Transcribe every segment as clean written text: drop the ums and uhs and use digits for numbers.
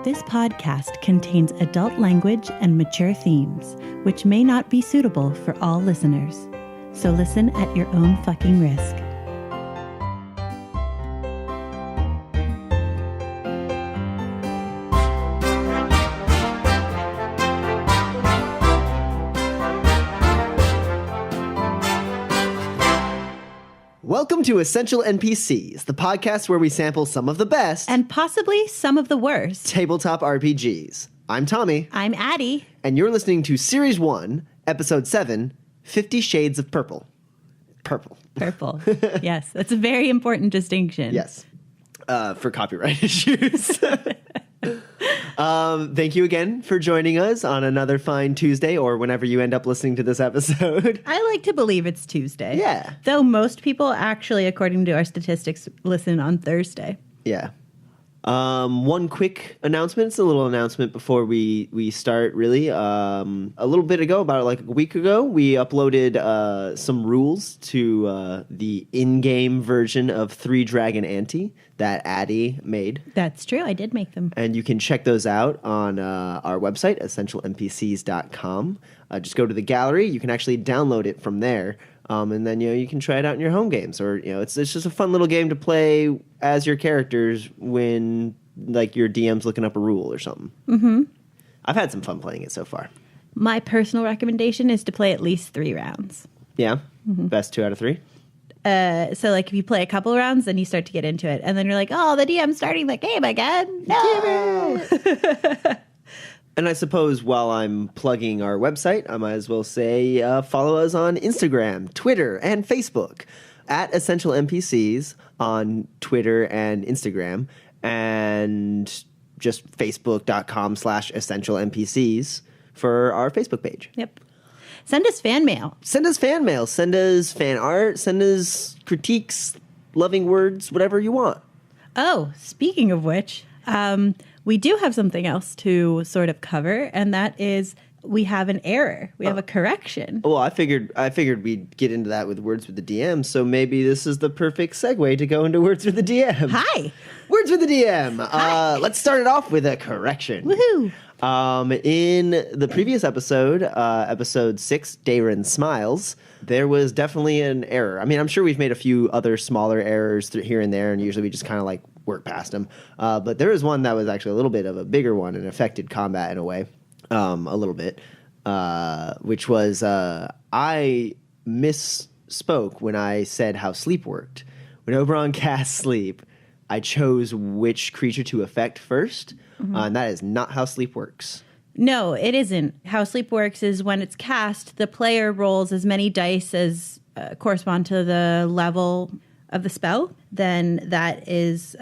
This podcast contains adult language and mature themes, which may not be suitable for all listeners. So listen at your own fucking risk. Welcome to Essential NPCs, the podcast where we sample some of the best And possibly some of the worst. tabletop RPGs. I'm Tommy, I'm Addie. and you're listening to Series 1, Episode 7, 50 Shades of Purple. Purple. Yes, that's a very important distinction. Yes. For copyright issues. Thank you again for joining us on another fine Tuesday, or whenever you end up listening to this episode. I like to believe it's Tuesday. Yeah. Though most people actually, according to our statistics, listen on Thursday. Yeah. One quick announcement. It's a little announcement before we start, really. A little bit ago, about like a week ago, we uploaded some rules to the in-game version of Three Dragon Ante that Addie made. That's true. I did make them. And you can check those out on our website, essentialnpcs.com. Just go to the gallery. You can actually download it from there. And then, you can try it out in your home games, or, it's just a fun little game to play as your characters when, like, your DM's looking up a rule or something. Mm-hmm. I've had some fun playing it so far. My personal recommendation is to play at least 3 rounds. Yeah? Mm-hmm. Best 2 out of 3? So, like, if you play a couple rounds, then you start to get into it. And then you're like, oh, the DM's starting the game again. No! And I suppose while I'm plugging our website, I might as well say follow us on Instagram, Twitter, and Facebook at Essential NPCs on Twitter and Instagram, and just facebook.com/Essential NPCs for our Facebook page. Yep. Send us fan mail. Send us fan mail. Send us fan art. Send us critiques, loving words, whatever you want. Oh, speaking of which, we do have something else to sort of cover, and that is we have an error. We have a correction. Well, I figured we'd get into that with Words with the DM, so maybe this is the perfect segue to go into Words with the DM. Hi. Words with the DM. Let's start it off with a correction. Woohoo. In the previous episode, episode 6, Darren Smiles, there was definitely an error. I mean, I'm sure we've made a few other smaller errors here and there, and usually we just kind of like work past them. But there was one that was actually a little bit of a bigger one and affected combat in a way, a little bit, which was I misspoke when I said how sleep worked. When Oberon cast sleep, I chose which creature to affect first, and that is not how sleep works. No, it isn't. How sleep works is when it's cast, the player rolls as many dice as correspond to the level of the spell. Then that is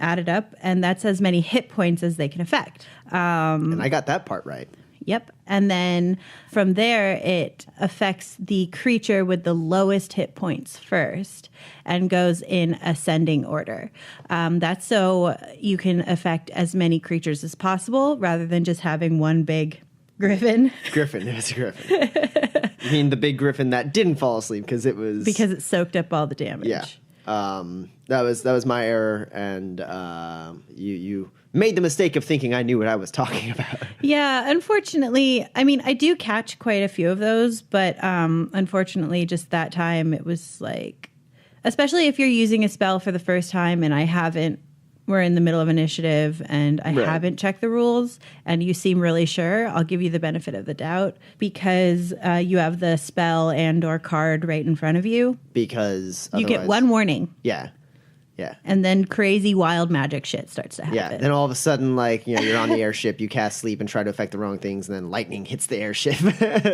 added up, and that's as many hit points as they can affect. And I got that part right. Yep. And then from there, it affects the creature with the lowest hit points first and goes in ascending order. That's so you can affect as many creatures as possible rather than just having one big griffin. Griffin. It was a griffin. You mean the big griffin that didn't fall asleep because it soaked up all the damage. Yeah. That was my error, and you made the mistake of thinking I knew what I was talking about. Yeah, unfortunately, I mean, I do catch quite a few of those, but unfortunately, just that time, it was like, especially if you're using a spell for the first time and we're in the middle of initiative and I haven't checked the rules and you seem really sure, I'll give you the benefit of the doubt because you have the spell and or card right in front of you. Because you get one warning. Yeah. Yeah. And then crazy wild magic shit starts to happen. Yeah. Then all of a sudden, like, you're on the airship, you cast sleep and try to affect the wrong things, and then lightning hits the airship.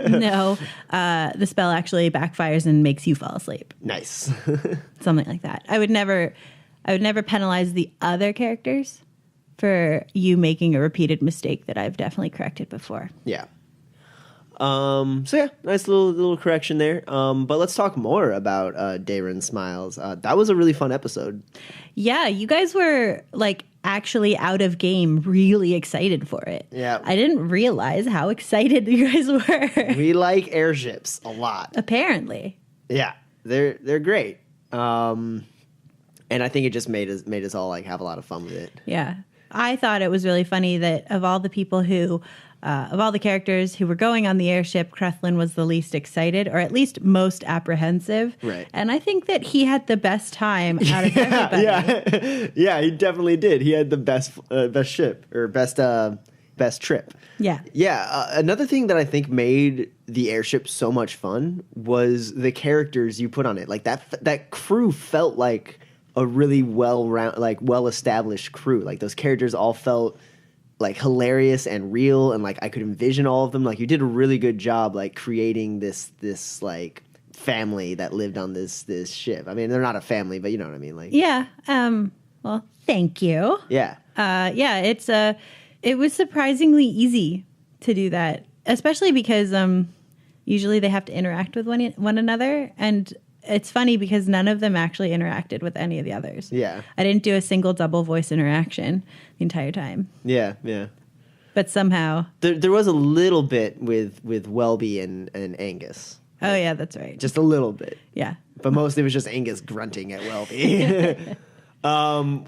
No, the spell actually backfires and makes you fall asleep. Nice. Something like that. I would never penalize the other characters for you making a repeated mistake that I've definitely corrected before. Yeah. So yeah, nice little correction there. But let's talk more about Darren Smiles. That was a really fun episode. Yeah, you guys were like actually out of game, really excited for it. Yeah. I didn't realize how excited you guys were. We like airships a lot. Apparently. Yeah, they're great. And I think it just made us all like have a lot of fun with it. Yeah. I thought it was really funny that of all the people who, of all the characters who were going on the airship, Crethlin was the least excited, or at least most apprehensive. Right. And I think that he had the best time out of everybody. Yeah, he definitely did. He had the best ship, or best trip. Yeah. Yeah. Another thing that I think made the airship so much fun was the characters you put on it. Like that crew felt like a really well-established crew. Like those characters all felt like hilarious and real, and like I could envision all of them. Like you did a really good job like creating this like family that lived on this ship. I mean, they're not a family, but you know what I mean. Like yeah. Well, thank you. Yeah. It was surprisingly easy to do that, especially because usually they have to interact with one another, and it's funny because none of them actually interacted with any of the others. Yeah. I didn't do a single double voice interaction the entire time. Yeah. But somehow there was a little bit with Welby and Angus. Oh yeah, that's right. Just a little bit. Yeah. But mostly it was just Angus grunting at Welby.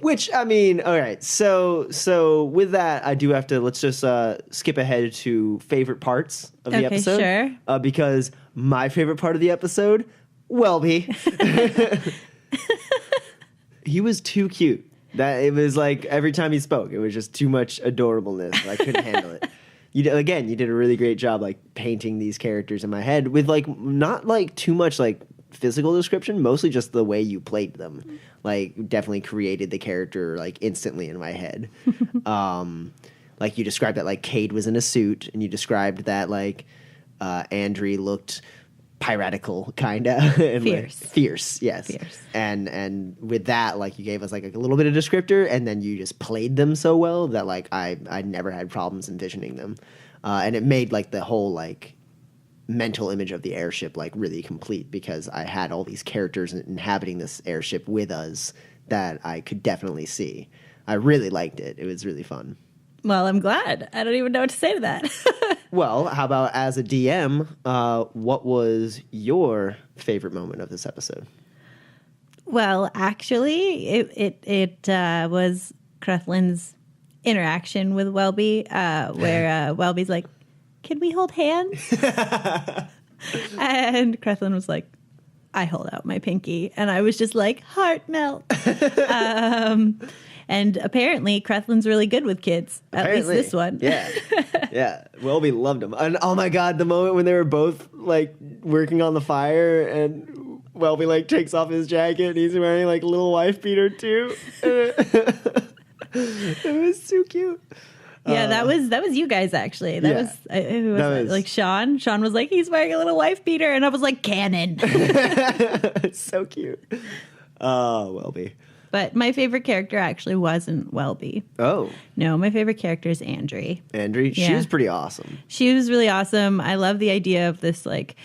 Which, I mean, all right. So with that, I do have to, let's just skip ahead to favorite parts of the episode. Sure. Because my favorite part of the episode, Welby. He was too cute. That it was like every time he spoke, it was just too much adorableness. I couldn't handle it. You did a really great job like painting these characters in my head with like not like too much like physical description, mostly just the way you played them. Like definitely created the character like instantly in my head. Like you described that like Cade was in a suit, and you described that like Andrie looked piratical kinda and fierce. Like, fierce, yes. Fierce. And with that, like you gave us like a little bit of descriptor, and then you just played them so well that like I never had problems envisioning them. And it made like the whole like mental image of the airship like really complete, because I had all these characters inhabiting this airship with us that I could definitely see. I really liked it. It was really fun. Well, I'm glad. I don't even know what to say to that. Well, how about as a DM, what was your favorite moment of this episode? Well, actually, it was Crethlin's interaction with Welby, where Welby's like, "Can we hold hands?" And Crethlin was like, "I hold out my pinky," and I was just like, heart melt. And apparently, Crethlin's really good with kids. At least this one. Yeah. Welby loved him. And oh my God, the moment when they were both like working on the fire, and Welby like takes off his jacket and he's wearing like a little wife beater too. It was so cute. Yeah, that was you guys actually. Who was that? Like Sean. Sean was like, he's wearing a little wife beater, and I was like, canon. It's so cute. Oh, Welby. But my favorite character actually wasn't Welby. Oh. No, my favorite character is Andrie. Andrie? Yeah. She was pretty awesome. She was really awesome. I love the idea of this like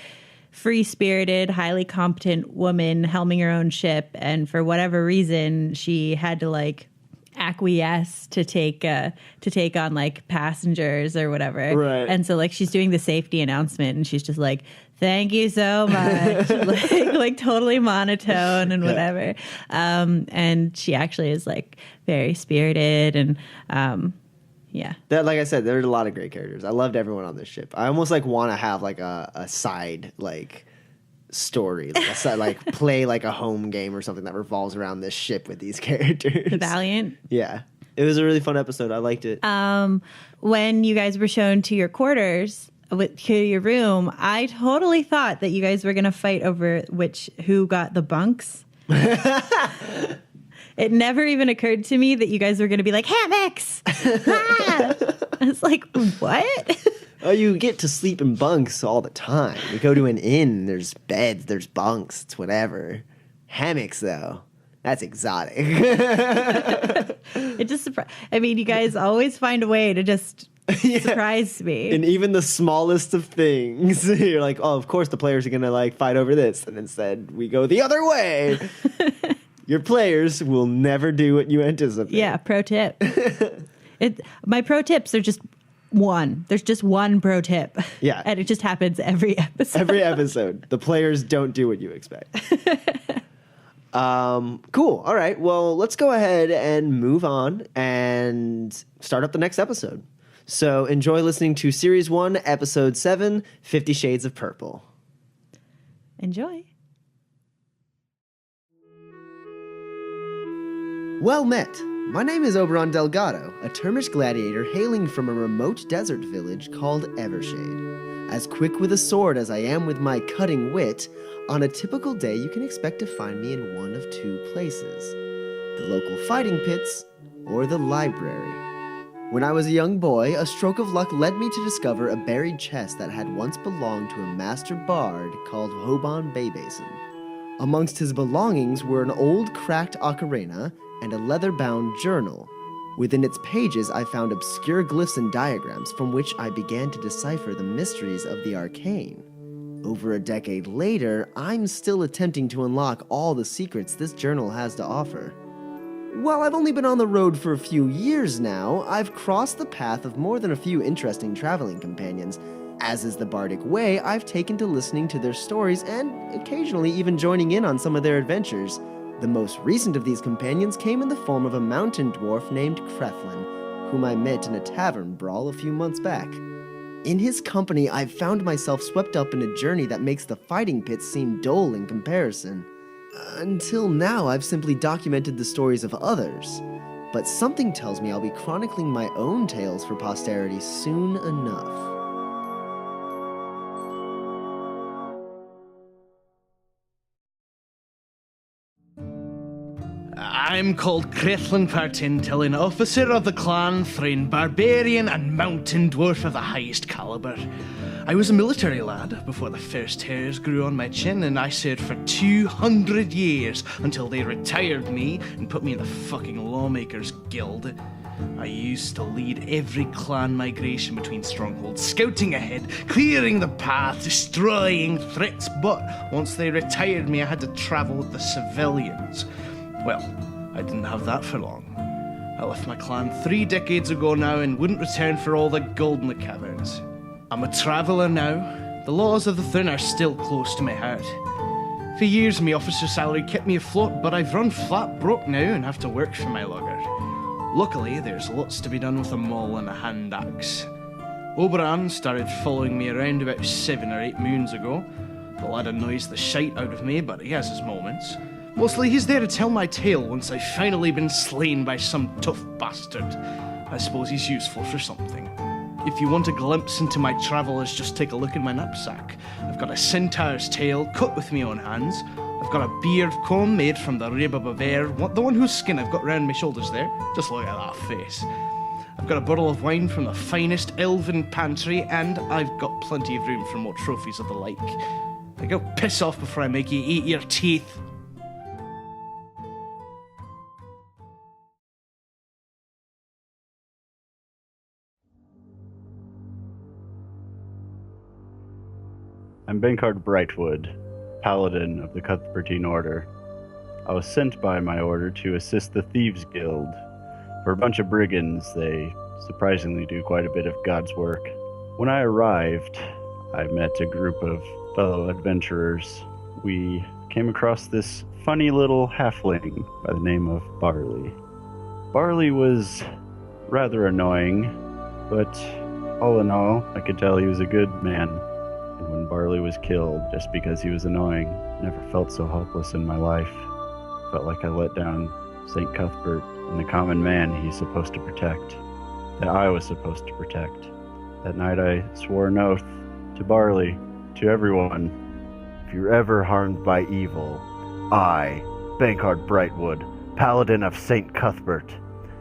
free-spirited, highly competent woman helming her own ship, and for whatever reason, she had to like acquiesce to take on like passengers or whatever. Right. And so like she's doing the safety announcement, and she's just like, "Thank you so much." like totally monotone and whatever. And she actually is like very spirited, and yeah. That, like I said, there's a lot of great characters. I loved everyone on this ship. I almost like want to have like a side like story, like a side, like play like a home game or something that revolves around this ship with these characters. The Valiant. Yeah. It was a really fun episode. I liked it. When you guys were shown to your quarters, to your room, I totally thought that you guys were going to fight over who got the bunks. It never even occurred to me that you guys were going to be like, hammocks! Ah! I was like, what? Oh, you get to sleep in bunks all the time. You go to an inn, there's beds, there's bunks, it's whatever. Hammocks, though, that's exotic. It just I mean, you guys always find a way to just surprise me. And even the smallest of things, you're like, oh, of course the players are going to like fight over this. And instead, we go the other way. Your players will never do what you anticipate. Yeah, pro tip. My pro tips are just one. There's just one pro tip. Yeah. And it just happens every episode. Every episode. The players don't do what you expect. Cool. All right. Well, let's go ahead and move on and start up the next episode. So enjoy listening to Series 1, Episode 7, 50 Shades of Purple. Enjoy. Well met. My name is Oberon Delgado, a Termish gladiator hailing from a remote desert village called Evershade. As quick with a sword as I am with my cutting wit, on a typical day you can expect to find me in one of two places: the local fighting pits or the library. When I was a young boy, a stroke of luck led me to discover a buried chest that had once belonged to a master bard called Hoban Baybasin. Amongst his belongings were an old cracked ocarina and a leather-bound journal. Within its pages I found obscure glyphs and diagrams from which I began to decipher the mysteries of the arcane. Over a decade later, I'm still attempting to unlock all the secrets this journal has to offer. While I've only been on the road for a few years now, I've crossed the path of more than a few interesting traveling companions. As is the bardic way, I've taken to listening to their stories and occasionally even joining in on some of their adventures. The most recent of these companions came in the form of a mountain dwarf named Kreflin, whom I met in a tavern brawl a few months back. In his company, I've found myself swept up in a journey that makes the fighting pits seem dull in comparison. Until now, I've simply documented the stories of others, but something tells me I'll be chronicling my own tales for posterity soon enough. I'm called Crethlin Partintil, an officer of the clan Thrain, barbarian and mountain dwarf of the highest caliber. I was a military lad before the first hairs grew on my chin, and I served for 200 years until they retired me and put me in the fucking Lawmakers Guild. I used to lead every clan migration between strongholds, scouting ahead, clearing the path, destroying threats, but once they retired me, I had to travel with the civilians. Well, I didn't have that for long. I left my clan 3 decades ago now and wouldn't return for all the gold in the caverns. I'm a traveller now. The laws of the Thrain are still close to my heart. For years, my officer salary kept me afloat, but I've run flat broke now and have to work for my lugger. Luckily, there's lots to be done with a maul and a hand axe. Oberon started following me around about 7 or 8 moons ago. The lad annoys the shite out of me, but he has his moments. Mostly he's there to tell my tale once I've finally been slain by some tough bastard. I suppose he's useful for something. If you want a glimpse into my travels, just take a look in my knapsack. I've got a centaur's tail cut with my own hands. I've got a beard comb made from the rib of a bear, the one whose skin I've got round my shoulders there. Just look at that face. I've got a bottle of wine from the finest elven pantry, and I've got plenty of room for more trophies of the like. Now go piss off before I make you eat your teeth. I'm Benkard Brightwood, Paladin of the Cuthbertine Order. I was sent by my order to assist the Thieves Guild. For a bunch of brigands, they surprisingly do quite a bit of God's work. When I arrived, I met a group of fellow adventurers. We came across this funny little halfling by the name of Barley. Barley was rather annoying, but all in all, I could tell he was a good man. And when Barley was killed, just because he was annoying, I never felt so helpless in my life. Felt like I let down St. Cuthbert and the common man he's supposed to protect, that I was supposed to protect. That night I swore an oath to Barley, to everyone. If you're ever harmed by evil, I, Benkard Brightwood, Paladin of St. Cuthbert,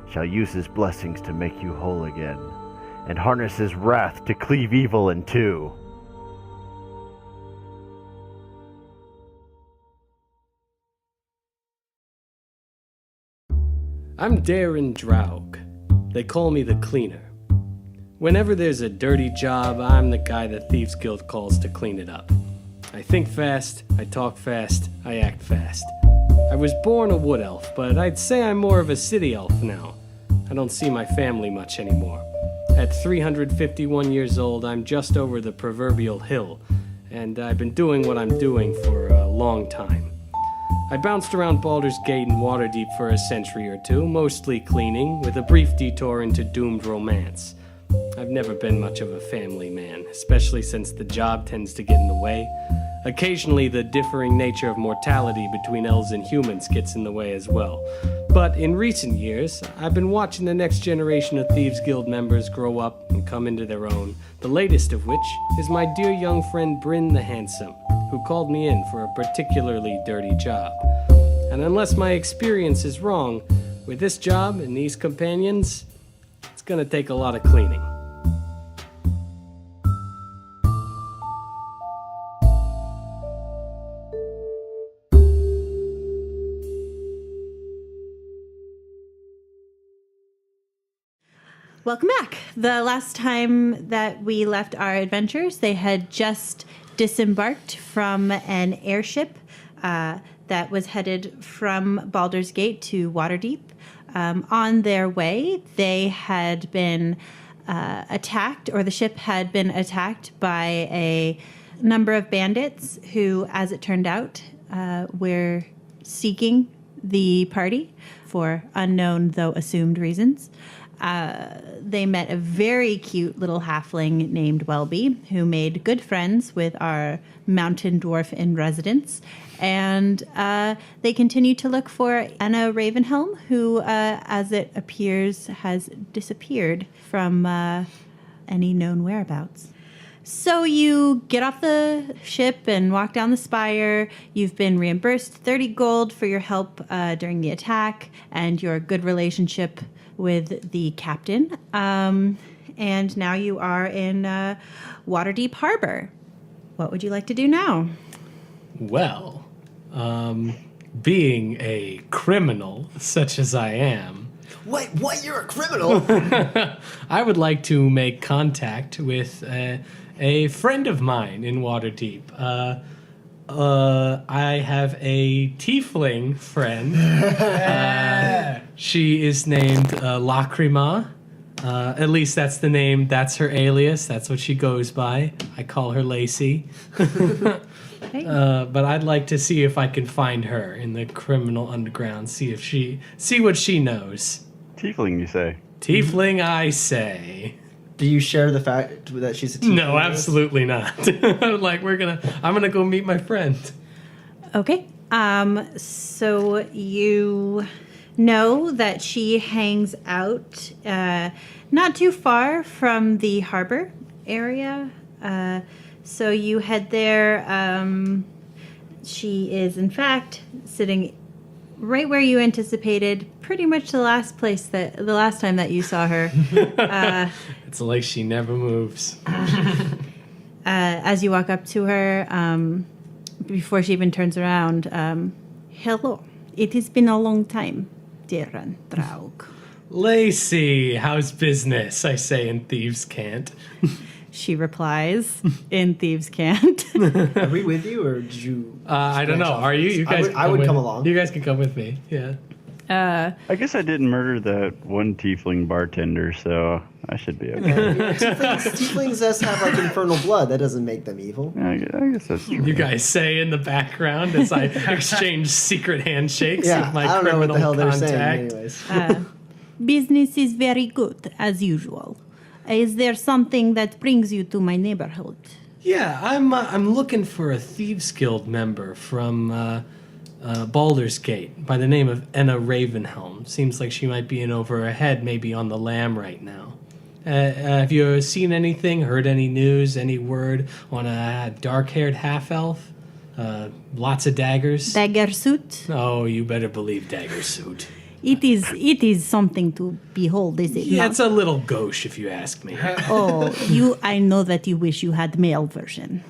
shall use his blessings to make you whole again, and harness his wrath to cleave evil in two. I'm Darren Draug. They call me the Cleaner. Whenever there's a dirty job, I'm the guy the Thieves Guild calls to clean it up. I think fast, I talk fast, I act fast. I was born a wood elf, but I'd say I'm more of a city elf now. I don't see my family much anymore. At 351 years old, I'm just over the proverbial hill, and I've been doing what I'm doing for a long time. I bounced around Baldur's Gate and Waterdeep for a century or two, mostly cleaning, with a brief detour into doomed romance. I've never been much of a family man, especially since the job tends to get in the way. Occasionally, the differing nature of mortality between elves and humans gets in the way as well. But in recent years, I've been watching the next generation of Thieves Guild members grow up and come into their own, the latest of which is my dear young friend Bryn the Handsome, who called me in for a particularly dirty job. And unless my experience is wrong, with this job and these companions, it's gonna take a lot of cleaning. Welcome back. The last time that we left our adventures, they had just disembarked from an airship that was headed from Baldur's Gate to Waterdeep. On their way, they had been attacked, or the ship had been attacked by a number of bandits who, as it turned out, were seeking the party for unknown, though assumed reasons. They met a very cute little halfling named Welby, who made good friends with our mountain dwarf in residence. And they continue to look for Enna Ravenhelm, who, as it appears, has disappeared from any known whereabouts. So you get off the ship and walk down the spire. You've been reimbursed 30 gold for your help during the attack and your good relationship with the captain. And now you are in Waterdeep Harbor. What would you like to do now? Well, being a criminal such as I am... Wait, what? You're a criminal? I would like to make contact with a friend of mine in Waterdeep. I have a tiefling friend. She is named Lacrima. At least that's the name. That's her alias. That's what she goes by. I call her Lacey. But I'd like to see if I can find her in the criminal underground. See what she knows. Tiefling, you say? Tiefling, I say. Do you share the fact that she's a tiefling? No, absolutely not. Like I'm gonna go meet my friend. Okay. So you know that she hangs out not too far from the harbor area. So you head there. She is, in fact, sitting right where you anticipated. Pretty much the last time that you saw her. It's like she never moves. As you walk up to her, before she even turns around, hello. It has been a long time, dear Draug. Lacey, how's business? I say in Thieves' Cant. She replies in Thieves' Cant. Are we with you, or did you? I don't know. Are you? You guys? I would come along. You guys can come with me. Yeah. I guess I didn't murder that one tiefling bartender, so I should be okay. Tieflings just have like infernal blood. That doesn't make them evil. I guess that's true. You guys say in the background as I exchange secret handshakes with my I don't know what criminal the hell they're contact. saying. Anyways, Business is very good, as usual. Is there something that brings you to my neighborhood? Yeah, I'm looking for a Thieves Guild member from Baldur's Gate by the name of Enna Ravenhelm. Seems like she might be in over her head, maybe on the lam right now. Have you seen anything, heard any news, any word on a dark-haired half-elf? Lots of daggers? Dagger suit? Oh, you better believe dagger suit. It is something to behold, is it Yeah, not? it's a little gauche, if you ask me. Oh, I know that you wish you had male version.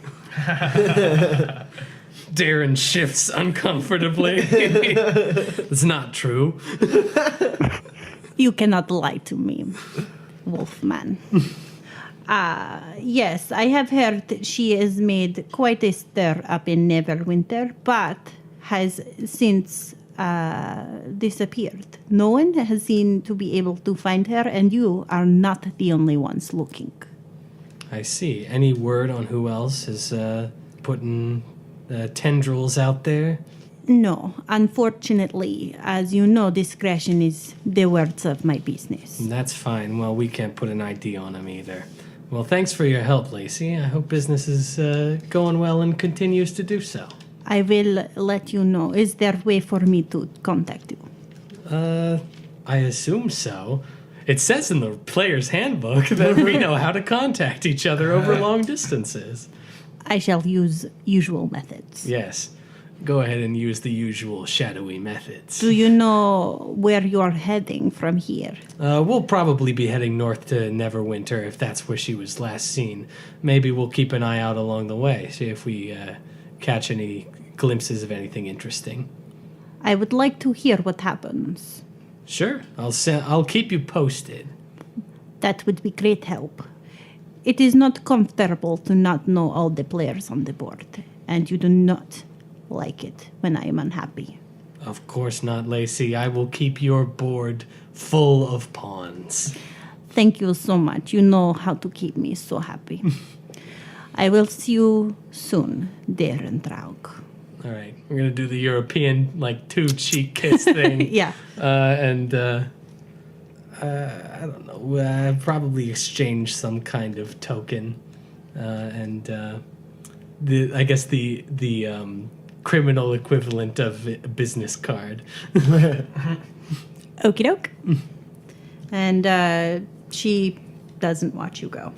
Darren shifts uncomfortably. It's not true. You cannot lie to me, Wolfman. Yes, I have heard that she has made quite a stir up in Neverwinter, but has since disappeared. No one has seemed to be able to find her, and you are not the only ones looking. I see. Any word on who else is putting tendrils out there? No, unfortunately, as you know, discretion is the words of my business. That's fine. Well, we can't put an ID on him either. Well, thanks for your help, Lacey. I hope business is going well and continues to do so. I will let you know. Is there a way for me to contact you? I assume so. It says in the player's handbook that we know how to contact each other over long distances. I shall use usual methods. Yes. Go ahead and use the usual shadowy methods. Do you know where you're heading from here? We'll probably be heading north to Neverwinter if that's where she was last seen. Maybe we'll keep an eye out along the way, see if we catch any glimpses of anything interesting. I would like to hear what happens. Sure, I'll keep you posted. That would be great help. It is not comfortable to not know all the players on the board, and you do not like it when I am unhappy. Of course not, Lacey. I will keep your board full of pawns. Thank you so much. You know how to keep me so happy. I will see you soon, Darren Draug. All right, we're gonna do the European two cheek kiss thing. Yeah. I don't know. Probably exchange some kind of token, I guess the criminal equivalent of a business card. Okie doke. And she doesn't watch you go.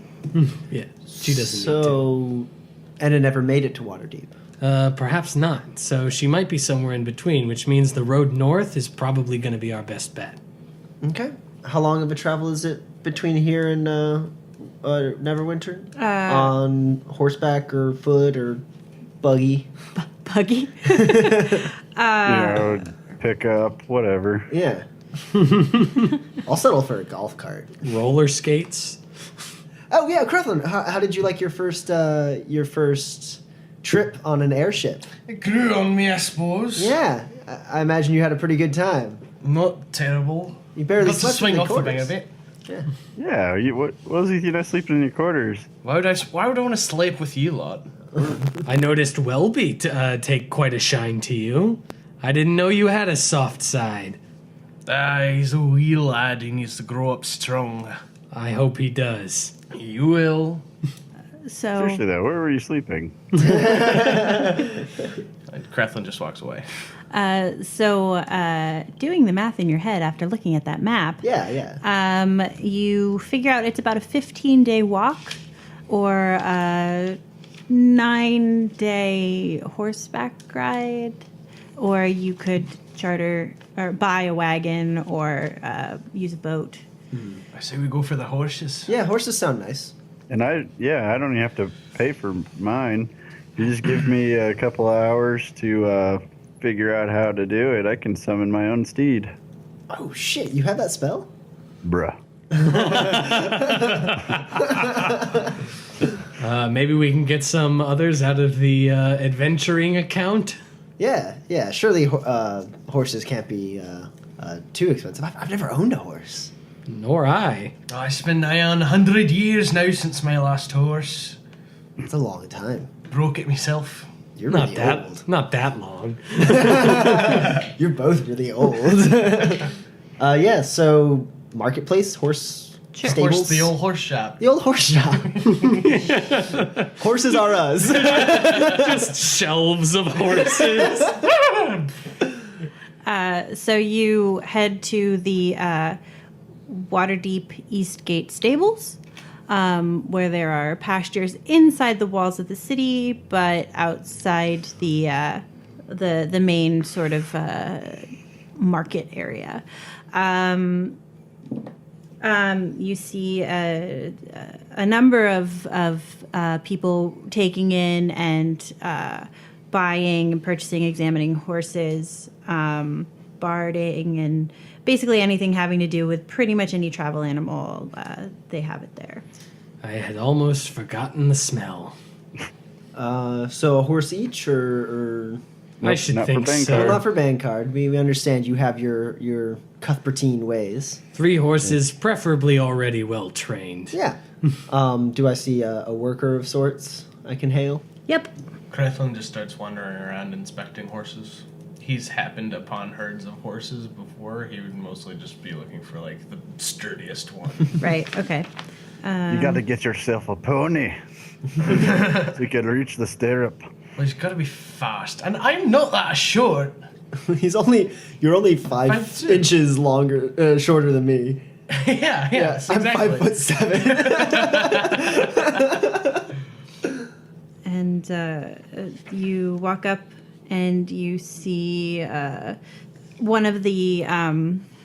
Yeah, she doesn't. So, Enna never made it to Waterdeep. Perhaps not. So she might be somewhere in between, which means the road north is probably going to be our best bet. Okay. How long of a travel is it between here and Neverwinter? On horseback or foot or buggy? Buggy? Pick up, whatever. Yeah. I'll settle for a golf cart. Roller skates. Oh yeah, Creflin, how did you like your first trip on an airship? It grew on me, I suppose. Yeah, I imagine you had a pretty good time. Not terrible. You barely Got to slept swing in the off the wing a quarters. bit. Yeah. Yeah, what was he not sleeping in your quarters? Why would I want to sleep with you lot? I noticed Welby take quite a shine to you. I didn't know you had a soft side. He's a wee lad. He needs to grow up strong. I hope he does. You will. So Seriously though, where were you sleeping? Creflin just walks away. doing the math in your head after looking at that map, you figure out it's about a 15-day walk or a 9-day horseback ride, or you could charter or buy a wagon or use a boat. I say we go for the horses. Yeah, horses sound nice. And I don't even have to pay for mine. You just give me a couple of hours to figure out how to do it. I can summon my own steed. Oh shit, you have that spell? Bruh. Maybe we can get some others out of the adventuring account. Yeah. Surely horses can't be too expensive. I've never owned a horse. Nor I. It's been nigh on 100 years now since my last horse. It's a long time. Broke it myself. You're Not really that. old. Not that long. You're both really old. So marketplace, horse stables. Horse, the old horse shop. The old horse shop. Horses are us. Just shelves of horses. So you head to the Waterdeep Eastgate stables, where there are pastures inside the walls of the city, but outside the main sort of market area. You see a number of people taking in and buying and purchasing, examining horses, barding, and basically anything having to do with pretty much any travel animal. They have it there. I had almost forgotten the smell. So a horse each, or I should not think for so. well, not for Bancard. We understand you have your Cuthbertine ways. 3 horses, preferably already well trained. Yeah. Do I see a worker of sorts I can hail? Yep. Creflin just starts wandering around inspecting horses. he's happened upon herds of horses before, he would mostly just be looking for, like, the sturdiest one. Right, okay. You gotta get yourself a pony so you can reach the stirrup. Well, he's got to be fast. And I'm not that short. You're only 5 5'2". inches longer, shorter than me. Yes, exactly. I'm 5'7". And you walk up and you see one of the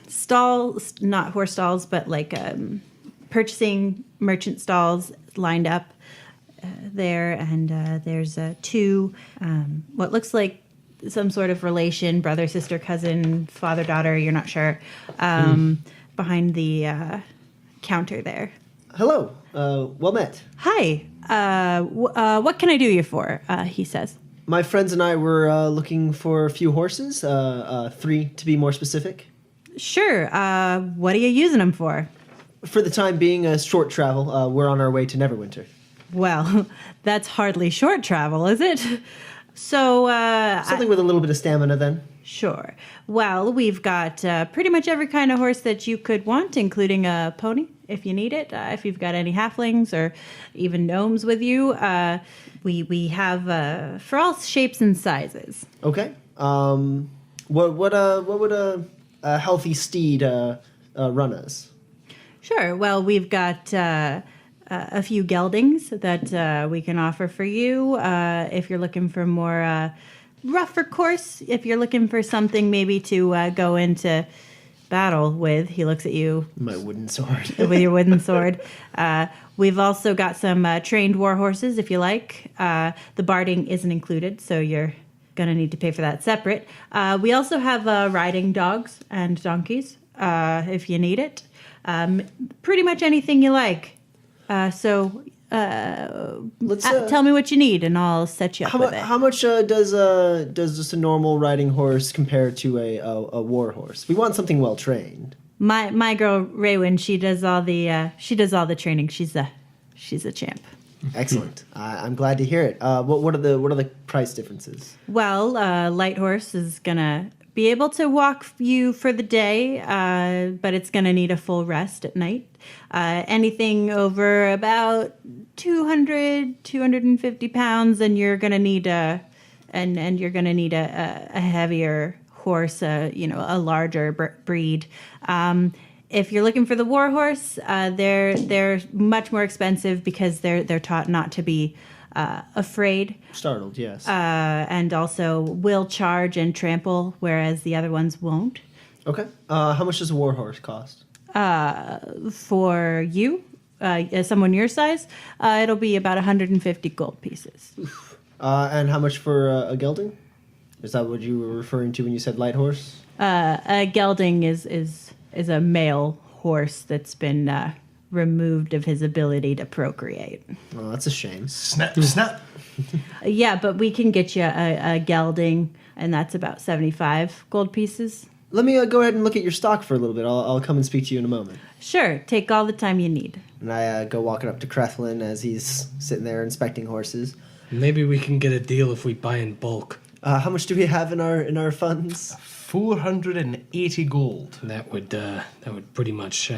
stalls, not horse stalls, but like purchasing merchant stalls lined up there. And there's 2, what looks like some sort of relation, brother, sister, cousin, father, daughter, you're not sure, behind the counter there. Hello. Well met. Hi. What can I do you for? He says. My friends and I were looking for a few horses, 3 to be more specific. Sure. What are you using them for? For the time being, a short travel. We're on our way to Neverwinter. Well, that's hardly short travel, is it? So, Something with a little bit of stamina, then. Sure. Well, we've got pretty much every kind of horse that you could want, including a pony, if you need it. If you've got any halflings or even gnomes with you, we have for all shapes and sizes. Okay. What would a healthy steed run us? Sure. Well, we've got a few geldings that we can offer for you. If you're looking for more rougher course, if you're looking for something maybe to go into battle with, he looks at you. My wooden sword. With your wooden sword. We've also got some trained war horses, if you like. The barding isn't included, so you're going to need to pay for that separate. We also have riding dogs and donkeys, if you need it. Pretty much anything you like. Tell me what you need, and I'll set you up with it. How much does just a normal riding horse compare to a war horse? We want something well trained. My girl Raywin, she does all the training. She's a champ. Excellent. I'm glad to hear it. What are the price differences? Well, light horse is gonna be able to walk you for the day, but it's gonna need a full rest at night. Anything over about 250 pounds, and you're gonna need a heavier horse, a larger breed. If you're looking for the war horse, they're much more expensive because they're taught not to be afraid. Startled, yes. And also will charge and trample, whereas the other ones won't. Okay. How much does a war horse cost? For you, someone your size, it'll be about 150 gold pieces. And how much for a gelding? Is that what you were referring to when you said light horse? A gelding is a male horse that's been removed of his ability to procreate. Oh, that's a shame. Snap, snap. Yeah, but we can get you a gelding, and that's about 75 gold pieces. Let me go ahead and look at your stock for a little bit. I'll come and speak to you in a moment. Sure, take all the time you need. And I go walking up to Crethlin as he's sitting there inspecting horses. Maybe we can get a deal if we buy in bulk. How much do we have in our funds? 480 gold. That would pretty much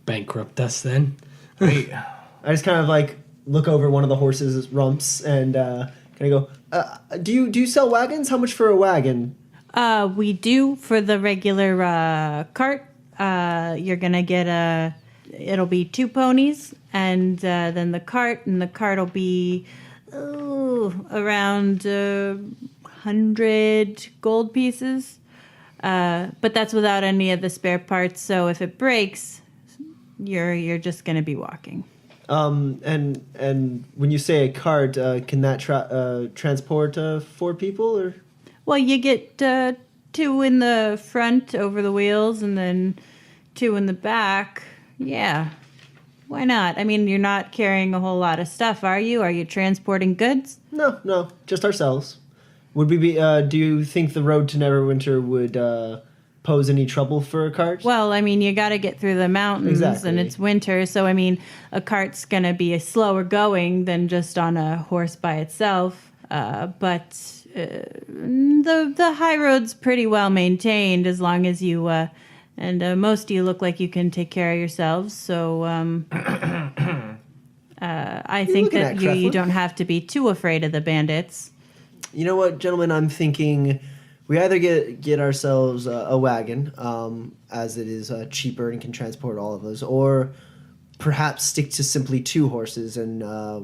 bankrupt us then. Wait. I just kind of like look over one of the horses' rumps and kind of go, do you sell wagons? How much for a wagon? We do for the regular cart. You're gonna get it'll be 2 ponies, and then the cart will be around 100 gold pieces. But that's without any of the spare parts. So if it breaks, you're just gonna be walking. And when you say a cart, can that transport 4 people or? Well, you get 2 in the front over the wheels, and then 2 in the back. Yeah, why not? I mean, you're not carrying a whole lot of stuff, are you? Are you transporting goods? No, just ourselves. Would we be? Do you think the road to Neverwinter would pose any trouble for a cart? Well, I mean, you got to get through the mountains, Exactly. and it's winter, so I mean, a cart's gonna be slower going than just on a horse by itself. But the high road's pretty well maintained as long as you and most of you look like you can take care of yourselves. So I think looking that at, you Creflin? don't have to be too afraid of the bandits. You know what, gentlemen? I'm thinking we either get ourselves a wagon, as it is cheaper and can transport all of us, or perhaps stick to simply 2 horses and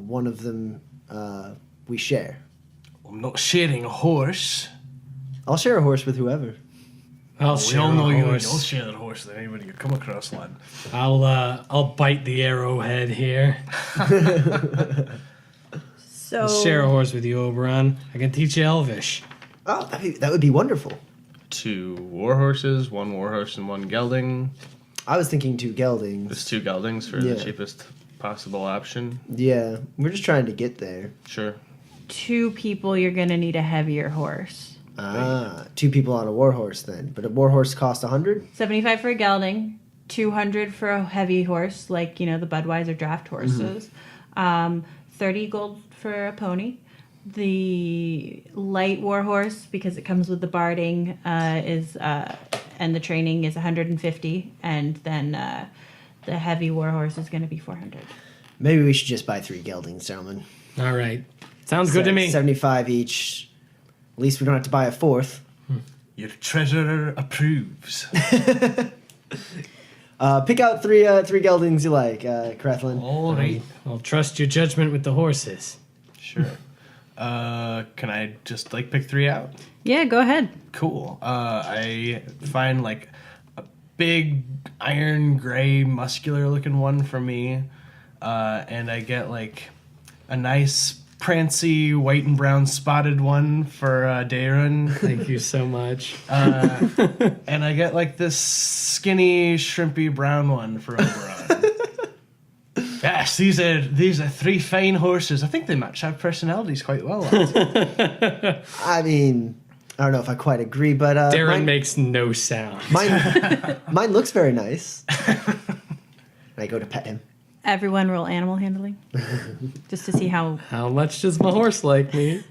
one of them we share. I'm not sharing a horse. I'll share a horse with whoever. I'll We share all know a you'll horse. share a horse with anybody you come across, lad. I'll bite the arrowhead here. So I'll share a horse with you, Oberon. I can teach you Elvish. Oh, that would be wonderful. 2 war horses, 1 war horse and 1 gelding. I was thinking 2 geldings. Just 2 geldings for Yeah. the cheapest possible option. Yeah, we're just trying to get there. Sure. 2 people, you're going to need a heavier horse. 2 people on a war horse then. But a war horse costs 100? 75 for a gelding, 200 for a heavy horse, like, the Budweiser draft horses. 30 gold for a pony. The light war horse, because it comes with the barding, is and the training is 150, and then the heavy war horse is going to be 400. Maybe we should just buy 3 geldings, gentlemen. All right. Sounds good to me. 75 each. At least we don't have to buy a 4th. Your treasurer approves. Pick out 3 geldings you like, Creflin. All right. I'll trust your judgment with the horses. Sure. Can I just pick 3 out? Yeah, go ahead. Cool. I find a big iron gray muscular looking one for me. And I get a nice prancy white and brown spotted one for Darren. Thank you so much. And I get this skinny shrimpy brown one for Oberon. Yes, these are 3 fine horses. I think they match our personalities quite well. I mean, I don't know if I quite agree, but Darren makes no sound. mine looks very nice. I go to pet him. Everyone roll animal handling. Just to see how... How much does my horse like me?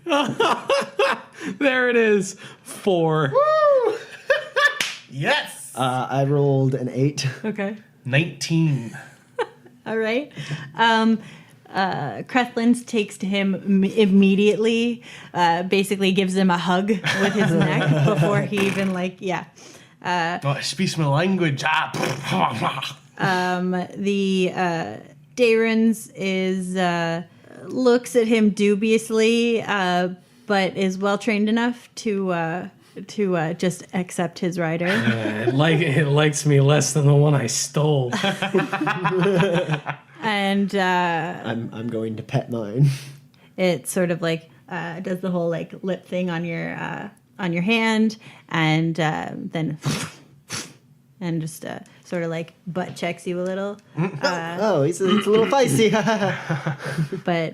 There it is. 4. Yes! I rolled an 8. Okay. 19. All right. Creflin takes to him immediately, basically gives him a hug with his neck before he even Oh, it speaks my language. the Darren's is looks at him dubiously, but is well trained enough to just accept his rider. It likes me less than the one I stole. And I'm going to pet mine. it sort of does the whole lip thing on your hand, and then and just sort of butt checks you a little. Oh, he's a little feisty.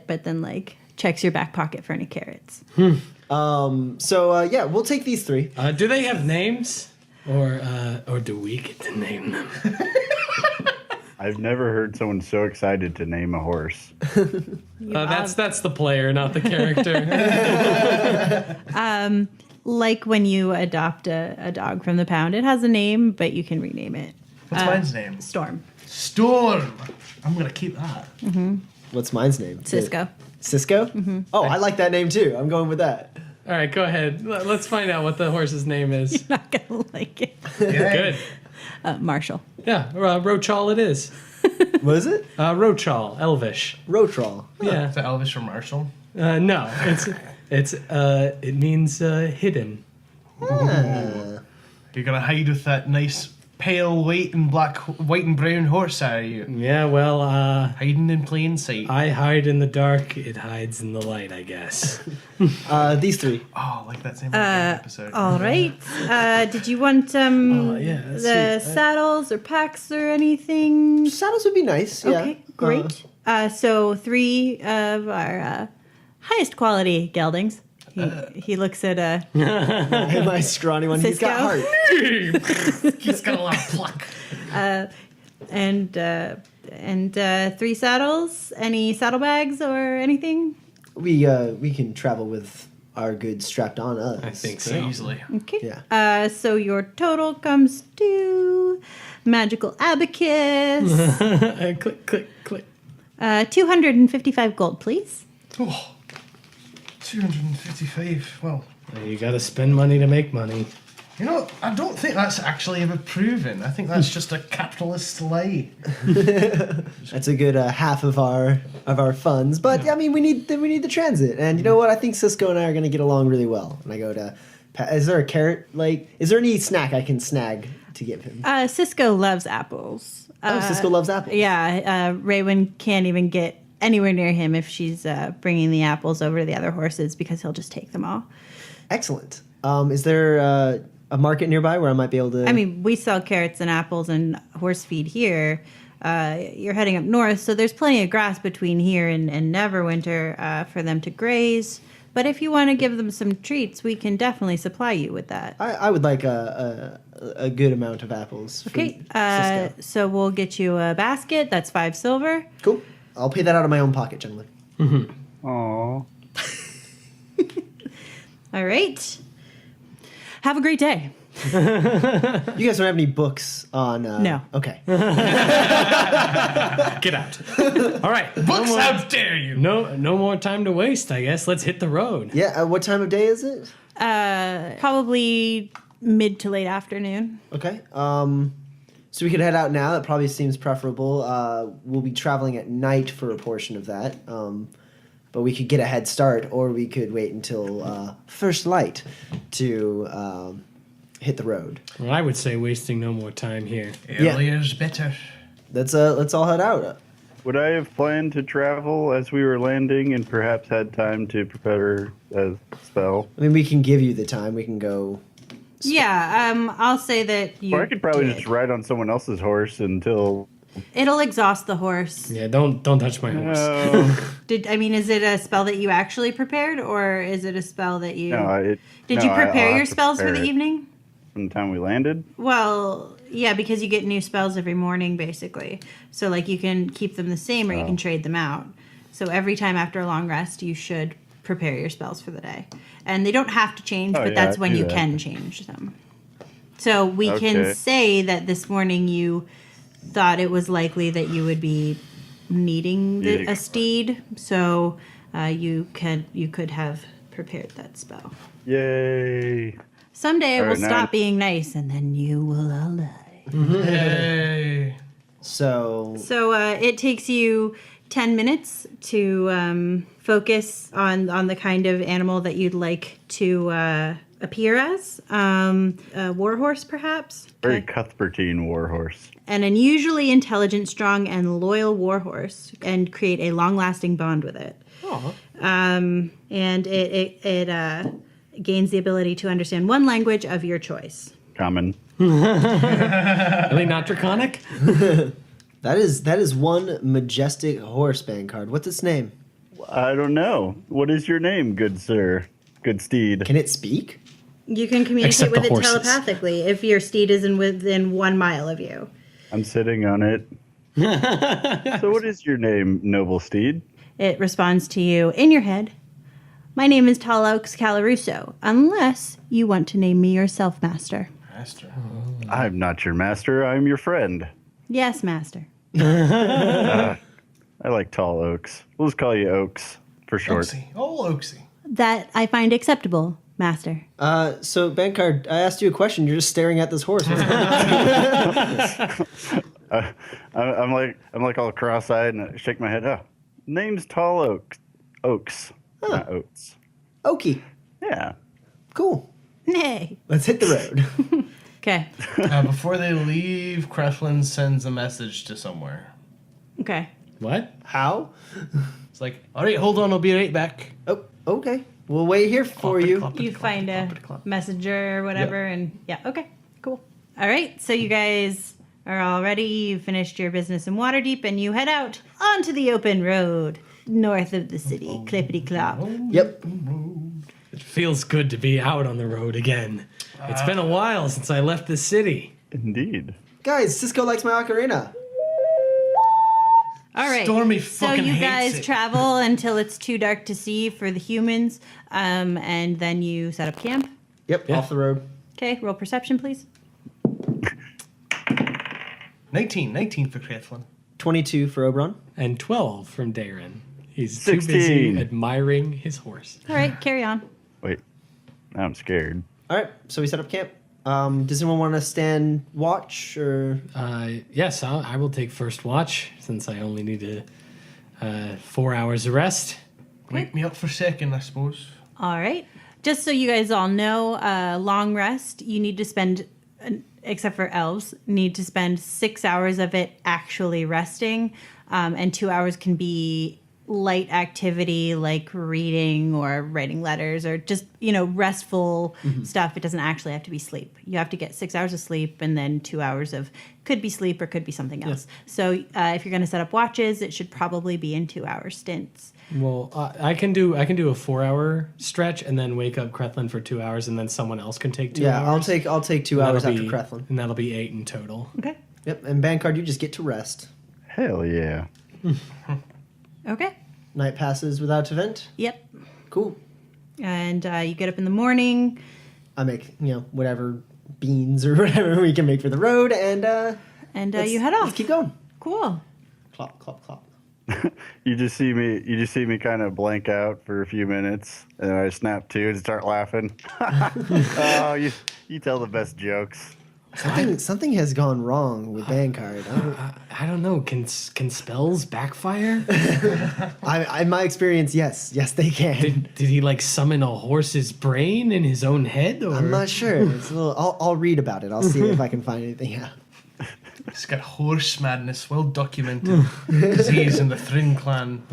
But then checks your back pocket for any carrots. So yeah, we'll take these 3. Do they have names? Or do we get to name them? I've never heard someone so excited to name a horse. That's the player, not the character. Like when you adopt a dog from the pound, it has a name, but you can rename it. What's mine's name? Storm. Storm. I'm going to keep that. What's mine's name? Cisco. Cisco? Oh, I like that name too. I'm going with that. All right, go ahead. Let's find out what the horse's name is. Not gonna like it. Good. Marshall. Yeah, Rochal it is. What is it? Rochal, Elvish. Rotrol. Yeah. Is that Elvis from Marshall? No, it means hidden. Ah. You're going to hide with that nice pale white and brown horse, are you? Yeah, well, Hiding in plain sight. I hide in the dark, it hides in the light, I guess. These 3. Oh, like that same episode. All right. Did you want yeah, let's the see. Saddles or packs or anything? Saddles would be nice. Yeah. Okay, great. So 3 of our highest quality geldings. He looks at My scrawny one. He's got Cisco? heart. He's got a lot of pluck. and 3 saddles. Any saddlebags or anything? We can travel with our goods strapped on us. I think so. Easily. Okay. Yeah. So your total comes to magical abacus. Click, click, click. 255 gold, please. Oh, 255. Well, You gotta spend money to make money. you know, I don't think that's actually ever proven. I think that's just a capitalist lie. That's a good half of our funds. But I mean, we need the transit, and you know what? I think Cisco and I are going to get along really well. And I go to, is there a carrot? Like, is there any snack I can snag to give him? Cisco loves apples. Cisco loves apples. Yeah, Raywin can't even get anywhere near him if she's bringing the apples over to the other horses because he'll just take them all. Excellent. Is there a market nearby where I might be able to? I mean, we sell carrots and apples and horse feed here. You're heading up north, so there's plenty of grass between here and Neverwinter for them to graze. But if you want to give them some treats, we can definitely supply you with that. I would like a good amount of apples. From Okay, Cisco. so we'll get you a basket. That's 5 silver. Cool. I'll pay that out of my own pocket, gentlemen. Aw. All right. Have a great day. You guys don't have any books on? No. Okay. Get out. All right. Books, how dare you? No more time to waste, I guess. Let's hit the road. Yeah. What time of day is it? Probably mid to late afternoon. Okay. So we could head out now. That probably seems preferable. We'll be traveling at night for a portion of that. But we could get a head start, or we could wait until first light to hit the road. Well, I would say wasting no more time here. Earlier's better. Let's all head out. Would I have planned to travel as we were landing and perhaps had time to prepare a spell? I mean, we can give you the time. We can go. Yeah, I'll say that you. Or I could probably did. just ride on someone else's horse until... It'll exhaust the horse. Yeah, don't touch my horse. Is it a spell that you actually prepared, or is it a spell that you? Did you I'll prepare have your to spells for prepare the it. evening? From the time we landed? Well, yeah, because you get new spells every morning, basically. So, like, you can keep them the same, or you can trade them out. So every time after a long rest, you should prepare your spells for the day, and they don't have to change, but that's I when do you that. can change them. So we Okay. can say that this morning you thought it was likely that you would be needing a steed, so you could have prepared that spell. Yay! Someday I All will right, now stop being nice, and then you will all die. Hey. So So it takes you 10 minutes to focus on the kind of animal that you'd like to appear as. A warhorse, perhaps. Very Cuthbertine warhorse. An unusually intelligent, strong, and loyal warhorse, and create a long-lasting bond with it. And it gains the ability to understand one language of your choice. Common. Really not draconic? that is one majestic horse band card. What's its name? I don't know. What is your name, good sir? Good steed. Can it speak? You can communicate Except with the it horses. telepathically if your steed is within 1 mile of you. I'm sitting on it. So what is your name, noble steed? It responds to you in your head. My name is Tall Oaks Calaruso, unless you want to name me yourself, Master. Master. I'm not your master. I'm your friend. Yes, Master. I like tall oaks. We'll just call you Oaks for short. Oaksy. Oh, Oaksy. That I find acceptable, Master. So Bankard, I asked you a question. You're just staring at this horse. I'm like all cross-eyed and I shake my head. Oh, name's Tall Oaks. Oaks, not Oats. Okie. Yeah. Cool. Nay. Let's hit the road. Okay. Before they leave, Creflin sends a message to somewhere. Okay. What? How? It's like, all right, hold on, I'll be right back. Oh, okay. We'll wait here for you. You find a messenger or whatever, and yeah, okay, cool. All right, so you guys are all ready. You finished your business in Waterdeep, and you head out onto the open road north of the city. Clippity clop. Yep. It feels good to be out on the road again. It's been a while since I left the city. Indeed. Guys, Cisco likes my ocarina. All right. Stormy so fucking you hates guys it. travel until it's too dark to see for the humans, and then you set up camp. Yep, Yeah. off the road. Okay, roll perception, please. 19 for Crethlin. 22 for Oberon. And 12 from Darren. He's too 16. busy admiring his horse. All right, carry on. Wait, now I'm scared. All right, so we set up camp. Does anyone want to stand watch or? Yes, I will take first watch since I only need 4 hours of rest. Wake me up for second, I suppose. All right. Just so you guys all know, long rest, you need to spend, except for elves, need to spend 6 hours of it actually resting. And 2 hours can be light activity like reading or writing letters or just, restful stuff. It doesn't actually have to be sleep. You have to get 6 hours of sleep and then 2 hours of could be sleep or could be something else. So if you're going to set up watches, it should probably be in 2 hour stints. Well, I can do a 4 hour stretch and then wake up Crethlin for 2 hours, and then someone else can take 2 hours. I'll take 2 And hours that'll after be- Crethlin. and that'll be 8 in total. Okay. Yep, and Bankard, you just get to rest. Hell yeah. Okay. Night passes without event. Yep. Cool. And you get up in the morning. I make whatever beans or whatever we can make for the road, and You head off. Let's keep going. Cool. Clop, clop, clop. You just see me kind of blank out for a few minutes, and then I snap to and start laughing. Oh, you tell the best jokes. Something has gone wrong with Bankard. I don't know. Can spells backfire? In my experience, yes, they can. Did he summon a horse's brain in his own head? Or? I'm not sure. It's a little. I'll read about it. I'll see if I can find anything out. It's got horse madness, well documented. Disease in the Thrin clan.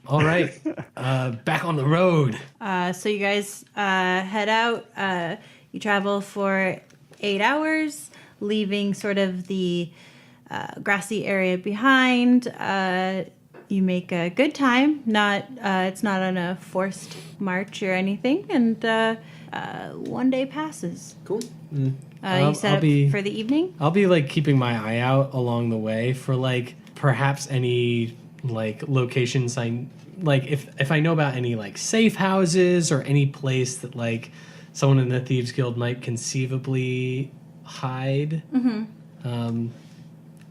All right, back on the road. So you guys head out. You travel for 8 hours, leaving sort of the grassy area behind. You make a good time. It's not on a forced march or anything, and 1 day passes. Cool. You set up for the evening. I'll be keeping my eye out along the way for perhaps any locations if I know about any safe houses or any place that someone in the Thieves Guild might conceivably hide. I'm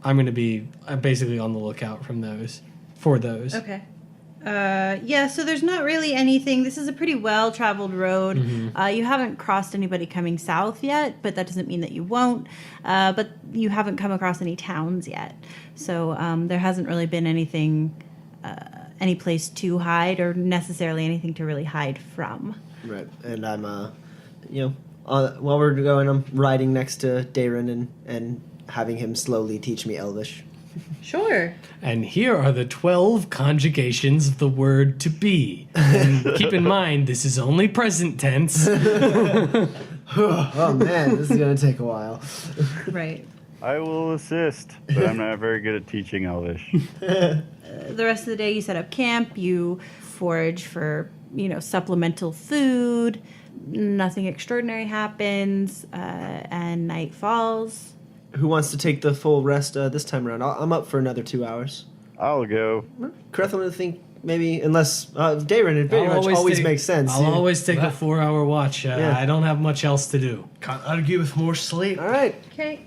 gonna be basically on the lookout for those. Okay. So there's not really anything. This is a pretty well-traveled road. You haven't crossed anybody coming south yet, but that doesn't mean that you won't. But you haven't come across any towns yet. So there hasn't really been anything, any place to hide or necessarily anything to really hide from. Right, and I'm while we're going, I'm riding next to Darren and having him slowly teach me Elvish. Sure. And here are the 12 conjugations of the word to be. And keep in mind, this is only present tense. Oh man, this is gonna take a while. Right. I will assist, but I'm not very good at teaching Elvish. The rest of the day you set up camp, you forage for, supplemental food, nothing extraordinary happens, and night falls. Who wants to take the full rest this time around? I'm up for another 2 hours. I'll go. Crethlin would think maybe, unless Darren, it very much always makes sense. I'll always take a 4 hour watch. I don't have much else to do. Can't argue with more sleep. All right. Okay.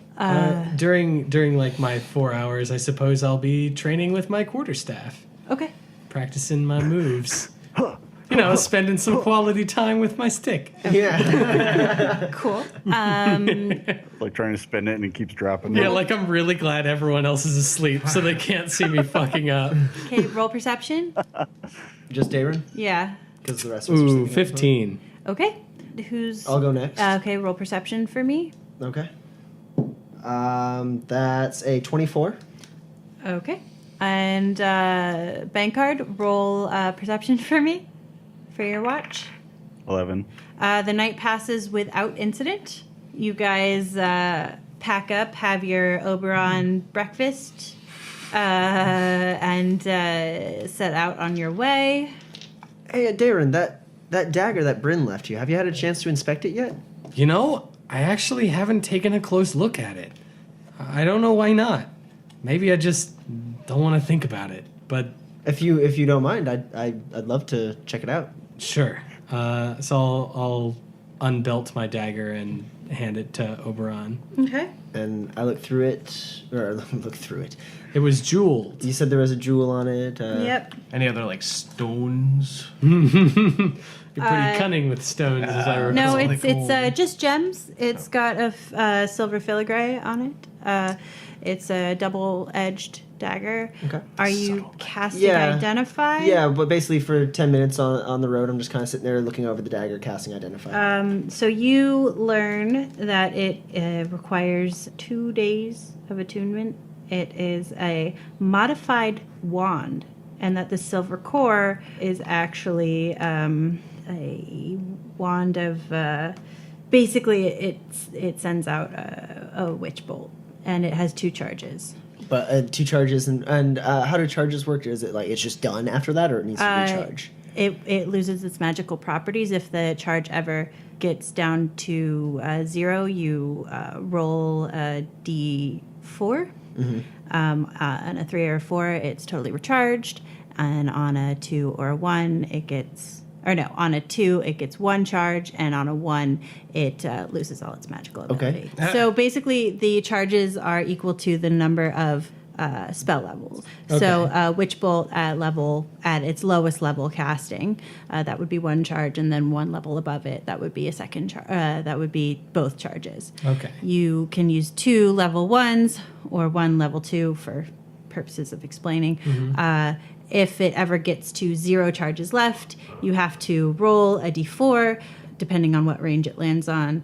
During my 4 hours, I suppose I'll be training with my quarterstaff, Okay. practicing my moves. Spending some quality time with my stick. Yeah. Cool. Like trying to spin it and it keeps dropping. Yeah, I'm really glad everyone else is asleep so they can't see me fucking up. Okay, roll perception. Just Darren? Yeah. Because the rest of us are Ooh, sitting 15. Okay. Who's... I'll go next. okay, roll perception for me. Okay. That's a 24. Okay. And Bankard, roll perception for me for your watch. 11. The night passes without incident. You guys pack up, have your Oberon breakfast, and set out on your way. Hey, Darren, that dagger that Bryn left you, have you had a chance to inspect it yet? I actually haven't taken a close look at it. I don't know why not. Maybe I just don't want to think about it. But If you don't mind, I'd love to check it out. sure. So I'll unbelt my dagger and hand it to Oberon. Okay. And I look through it, or look through it. It was jeweled. You said there was a jewel on it. Yep. Any other like stones? You're pretty cunning with stones, as I recall. No, really it's just gems. It's got a silver filigree on it. It's a double-edged dagger. Okay. Are you casting Identify? Yeah, but basically for 10 minutes on the road, I'm just kind of sitting there looking over the dagger, casting Identify. So you learn that it requires 2 days of attunement. It is a modified wand, and that the silver core is actually a wand of. Basically, it sends out a witch bolt, and it has 2 charges. But 2 charges, and how do charges work? Is it like it's just done after that, or it needs to recharge? It loses its magical properties if the charge ever gets down to 0. You roll a d4. On a 3 or a 4, it's totally recharged, and on a 2 or a 1, it gets. Or no, on a 2, it gets 1 charge, and on a 1, it loses all its magical ability. Okay. So basically, the charges are equal to the number of spell levels. Okay. So Witch Bolt at its lowest level casting, that would be 1 charge, and then 1 level above it, that would be a second charge. That would be both charges. Okay. You can use 2 level 1s or 1 level 2 for purposes of explaining. If it ever gets to 0 charges left, you have to roll a d4. Depending on what range it lands on,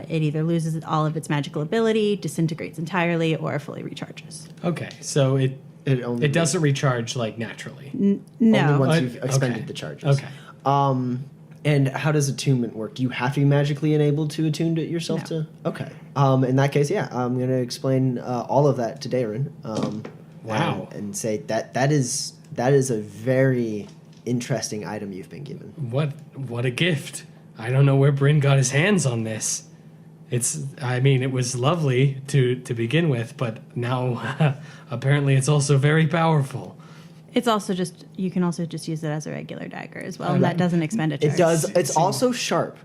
it either loses all of its magical ability, disintegrates entirely, or fully recharges. Okay, so it doesn't recharge like naturally. No. Only once you've expended Okay. the charges. Okay. And how does attunement work? Do you have to be magically enabled to attune to yourself to? Okay. In that case, yeah, I'm going to explain all of that to Darren. Wow. And say that is a very interesting item you've been given. What a gift. I don't know where Bryn got his hands on this. It was lovely to begin with, but now apparently it's also very powerful. It's also you can also just use it as a regular dagger as well, and that doesn't expend a charge. It does. It's also sharp.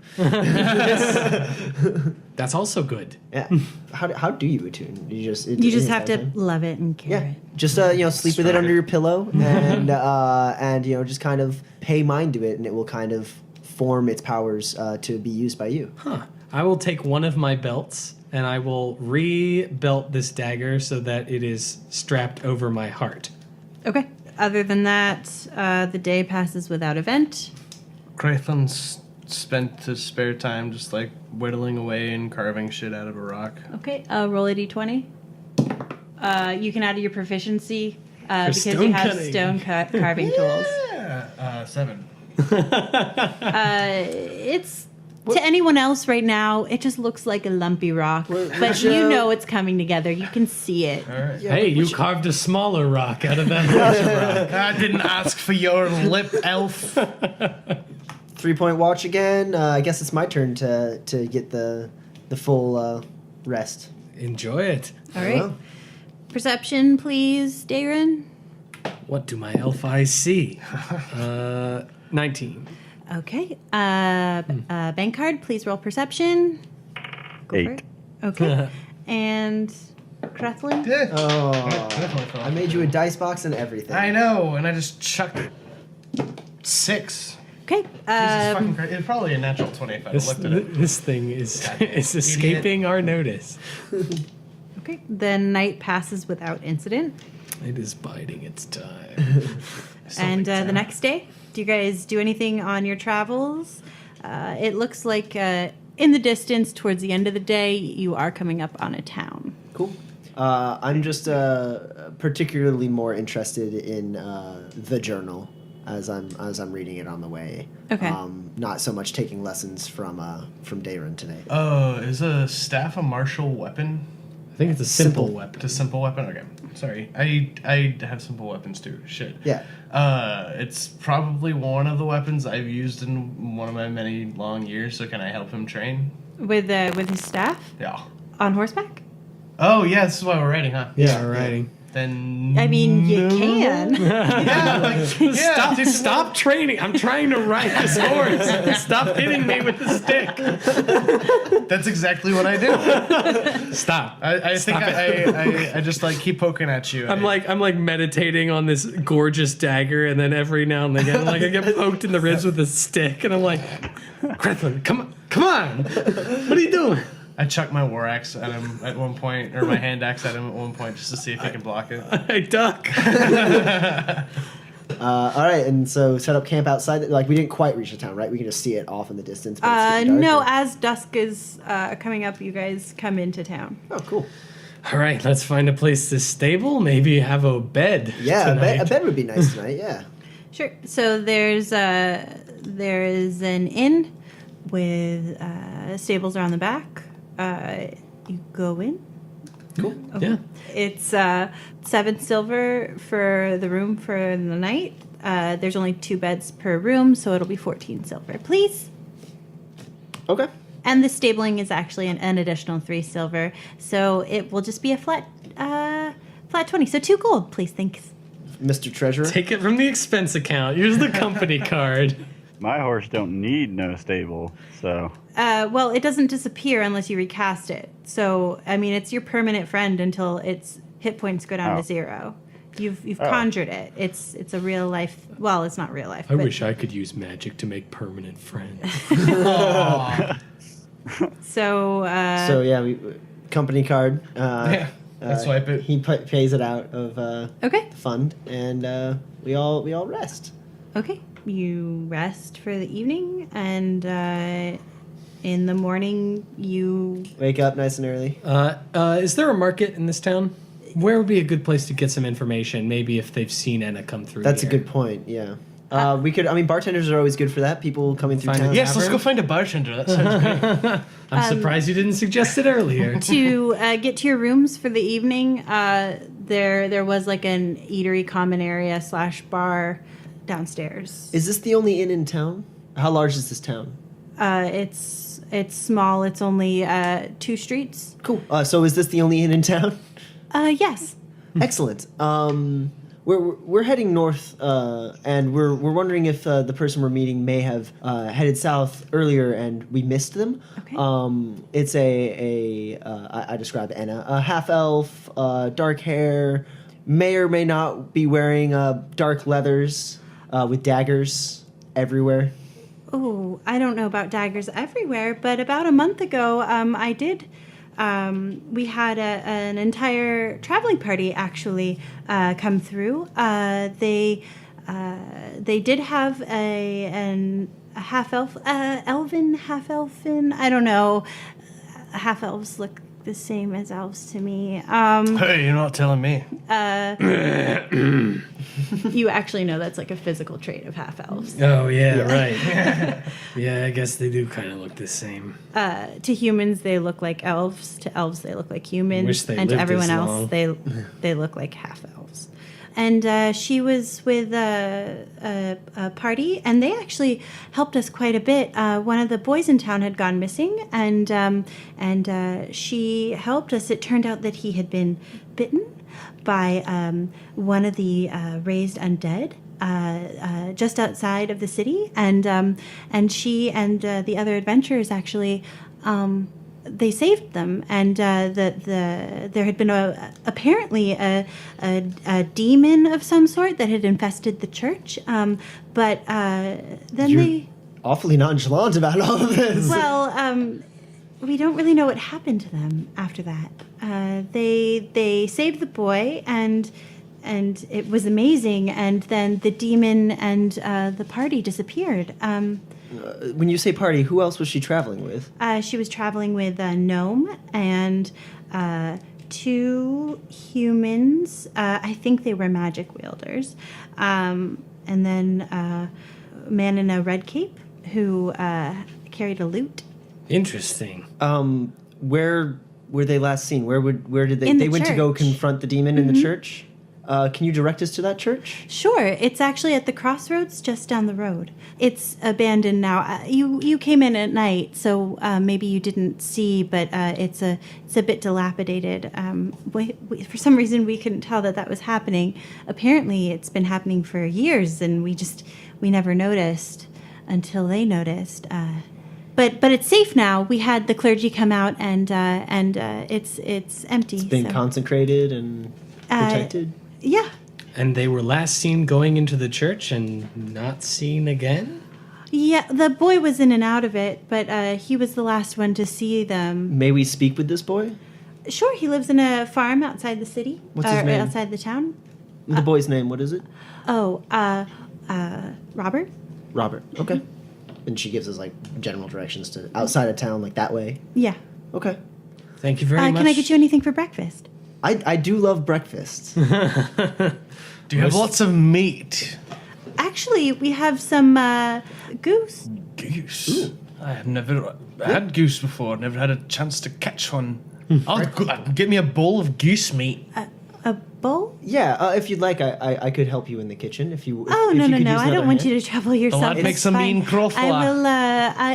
That's also good. Yeah. How do you attune? You just have to love it and care Yeah, it. just sleep with it under your pillow, and just kind of pay mind to it, and it will kind of form its powers to be used by you. Huh. I will take one of my belts and I will re-belt this dagger so that it is strapped over my heart. Okay. Other than that, the day passes without event. Crathon's spent his spare time just like whittling away and carving shit out of a rock. Okay, roll a d20. You can add your proficiency because you stone have cutting. stone carving tools. Yeah, 7. It's to anyone else right now, it just looks like a lumpy rock, but you know it's coming together. You can see it. All right. Hey, you carved a smaller rock out of that larger rock. I didn't ask for your lip, elf. 3-point watch again. I guess it's my turn to get the full rest. Enjoy it. All right. Well. Perception, please, Darren. What do my elf eyes see? 19. Okay. Bank card, please roll perception. Go for 8. it. Okay. And Crethlin? Yeah. Oh, Definitely fell. I made you a dice box and everything. I know, and I just chucked 6. Okay. Jesus fucking Christ. It's probably a natural 20 if I looked at it. This thing is escaping our notice. Okay. The night passes without incident. It is biding its time. And the next day, do you guys do anything on your travels? It looks like in the distance, towards the end of the day, you are coming up on a town. Cool. I'm just particularly more interested in the journal as I'm reading it on the way. Okay. Not so much taking lessons from Darren today. Is a staff a martial weapon? I think it's a simple weapon. It's a simple weapon? Okay. Sorry. I have simple weapons too. Shit. Yeah. It's probably one of the weapons I've used in one of my many long years, so can I help him train? With his staff? Yeah. On horseback? Oh, yeah, this is why we're riding, huh? Yeah, riding. then I mean, you can. Stop training. I'm trying to ride this horse. Stop hitting me with the stick. That's exactly what I do. Stop. I think I just like keep poking at you. I'm like meditating on this gorgeous dagger, and then every now and again, like I get poked in the ribs with a stick, and I'm like, Crethlin, come on, what are you doing? I chuck my war axe at him at one point, or my hand axe at him at one point, just to see if he can block it. I duck. All right, and so set up camp outside. Like we didn't quite reach the town, right? We can just see it off in the distance. But it's getting dark, No, or- as dusk is coming up, you guys come into town. Oh, cool. All right, let's find a place to stable. Maybe have a bed. Yeah, tonight. a bed would be nice tonight. Yeah. Sure. So there is an inn with stables around the back. You go in. Cool. Yeah. It's 7 silver for the room for the night. There's only 2 beds per room, so it'll be 14 silver, please. Okay. And the stabling is actually an additional 3 silver, so it will just be a flat 20. So 2 gold, please. Thanks. Mr. Treasurer. Take it from the expense account. Here's the company card. My horse don't need no stable, so Well, it doesn't disappear unless you recast it. So, I mean, it's your permanent friend until its hit points go down to 0. You've conjured it. It's a real life. Well, it's not real life. I but wish I could use magic to make permanent friends. So, So yeah, company card. Yeah, I swipe it. He pays it out of okay. the fund, and we all rest. Okay. You rest for the evening, and in the morning you. Wake up nice and early. Is there a market in this town? Where would be a good place to get some information? Maybe if they've seen Enna come through. That's here. a good point. Yeah. We could. I mean, bartenders are always good for that. People coming through Find town. a Yes, let's go find a bartender. That sounds great. I'm surprised you didn't suggest it earlier. To get to your rooms for the evening, there was like an eatery common area / bar downstairs. Is this the only inn in town? How large is this town? It's small. It's only 2 streets. Cool. So is this the only inn in town? Yes. Excellent. We're heading north, and we're wondering if the person we're meeting may have headed south earlier, and we missed them. Okay. It's I described Enna, a half elf, dark hair, may or may not be wearing dark leathers with daggers everywhere. Oh, I don't know about daggers everywhere, but about a month ago, I did. We had an entire traveling party actually come through. They did have a half elf, half elfin. I don't know. Half elves look the same as elves to me. Hey, you're not telling me. You actually know that's like a physical trait of half elves. Oh, yeah, right. Yeah, I guess they do kind of look the same. To humans, they look like elves. To elves, they look like humans. Wish they and to lived everyone as else, long. they look like half elves. And she was with a party, and they actually helped us quite a bit. One of the boys in town had gone missing, and she helped us. It turned out that he had been bitten by one of the raised undead just outside of the city, and she and the other adventurers actually. They saved them, and there had been apparently a demon of some sort that had infested the church. But then You're awfully nonchalant about all of this. well, we don't really know what happened to them after that. They saved the boy, and it was amazing. And then the demon and the party disappeared. When you say party, who else was she traveling with? She was traveling with a gnome and 2 humans. I think they were magic wielders. And then a man in a red cape who carried a lute. Interesting. Where were they last seen? Where did they? In the They went to go church. confront the demon in the church. Can you direct us to that church? Sure. It's actually at the crossroads just down the road. It's abandoned now. You came in at night, so maybe you didn't see, but it's a bit dilapidated. For some reason, we couldn't tell that was happening. Apparently, it's been happening for years, and we never noticed until they noticed. But it's safe now. We had the clergy come out, and it's empty. It's been consecrated and protected. Yeah. And they were last seen going into the church and not seen again? Yeah, the boy was in and out of it, but he was the last one to see them. May we speak with this boy? Sure, he lives in a farm outside the city. What's his name? Outside the town. The boy's name, what is it? Robert? Robert. Okay. And she gives us, like, general directions to outside of town, like, that way. Yeah. Okay. Thank you very much. Can I get you anything for breakfast? I do love breakfast. Do you have lots of meat? Actually, we have some goose. Goose? Ooh. I have never had goose before. Never had a chance to catch one. Get me a bowl of goose meat. A bowl? Yeah, if you'd like, I could help you in the kitchen. If you. No. Could use I don't another want hand. you to trouble yourself. I'd make some mean crawfla. I will.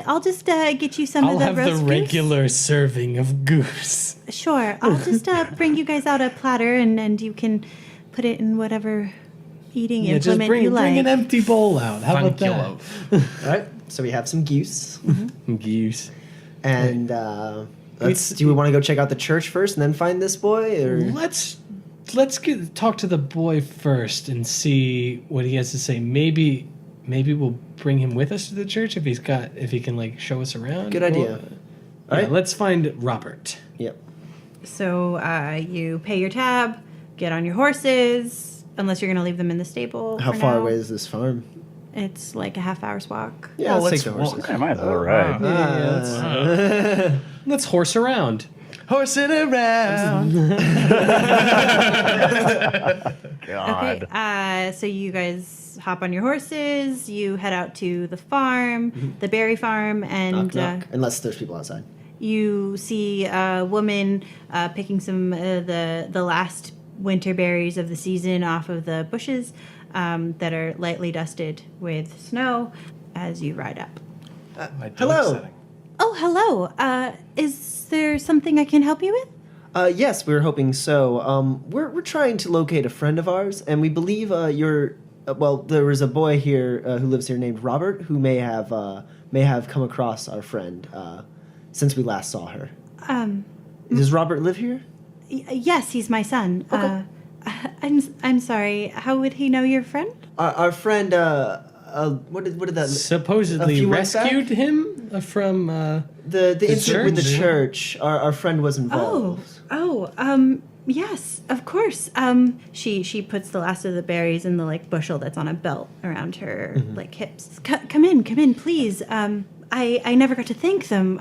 I'll just get you some I'll of the have roast the regular serving of goose. goose. Sure. I'll just bring you guys out a platter, and you can put it in whatever eating Yeah, just implement bring you like. an empty bowl out. How about Thank you, that? love. All right. So we have some goose, Goose. and do we want to go check out the church first, and then find this boy, or? Let's talk to the boy first and see what he has to say. Maybe we'll bring him with us to the church if he can like show us around. Good idea. All right, right. let's find Robert. Yep. So you pay your tab, get on your horses, unless you're going to leave them in the stable. How for far now. away is this farm? It's like a half-hour's walk. Yeah, Well, let's take the let's horses. walk. I might as well ride. Let's horse around. Horsing around. God. Okay, so you guys hop on your horses, you head out to the farm, the berry farm, and Knock, knock. Unless there's people outside. you see a woman picking some the last winter berries of the season off of the bushes that are lightly dusted with snow as you ride up. Hello. Oh, hello. Is there something I can help you with? Yes, we were hoping so. We're trying to locate a friend of ours, and we believe you're. There was a boy here who lives here named Robert who may have come across our friend since we last saw her. Does Robert live here? Yes, he's my son. Okay. I'm sorry. How would he know your friend? Our friend. What did that? a Supposedly few months back? rescued him from. The incident with the church? church. Our friend was involved. Yes, of course. She puts the last of the berries in the like bushel that's on a belt around her like hips. Come in, please. I never got to thank them.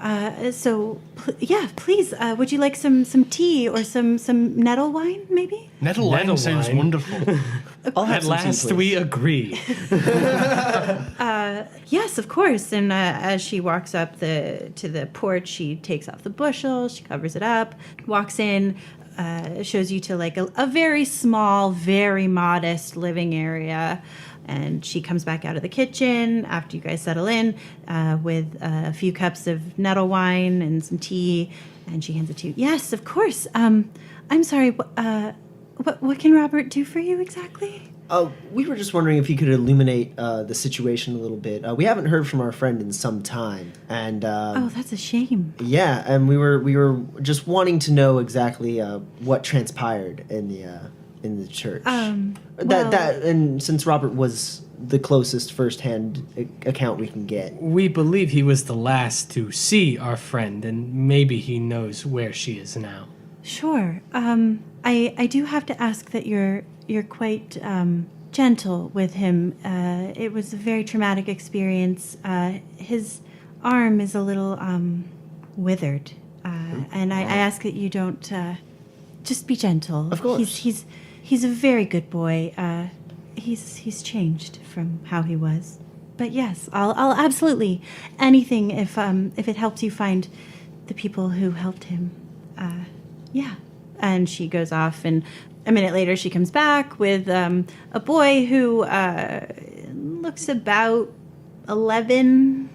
Please. Would you like some tea or some nettle wine, maybe? Nettle wine sounds wine. wonderful. I'll have At some tea, last, please. we agree. Yes, of course. And as she walks up to the porch, she takes off the bushel, she covers it up, walks in, shows you to like a very small, very modest living area. And she comes back out of the kitchen after you guys settle in with a few cups of nettle wine and some tea, and she hands it to you. Yes, of course. I'm sorry. What can Robert do for you exactly? We were just wondering if you could illuminate the situation a little bit. We haven't heard from our friend in some time, and That's a shame. yeah, and we were just wanting to know exactly what transpired in the church. And since Robert was the closest firsthand account we can get. We believe he was the last to see our friend, and maybe he knows where she is now. Sure. I do have to ask that you're quite gentle with him. It was a very traumatic experience. His arm is a little withered, and I ask that you don't just be gentle. Of course. He's a very good boy. He's changed from how he was. But yes, I'll absolutely anything if it helps you find the people who helped him. Yeah. And she goes off and a minute later, she comes back with a boy who looks about 11,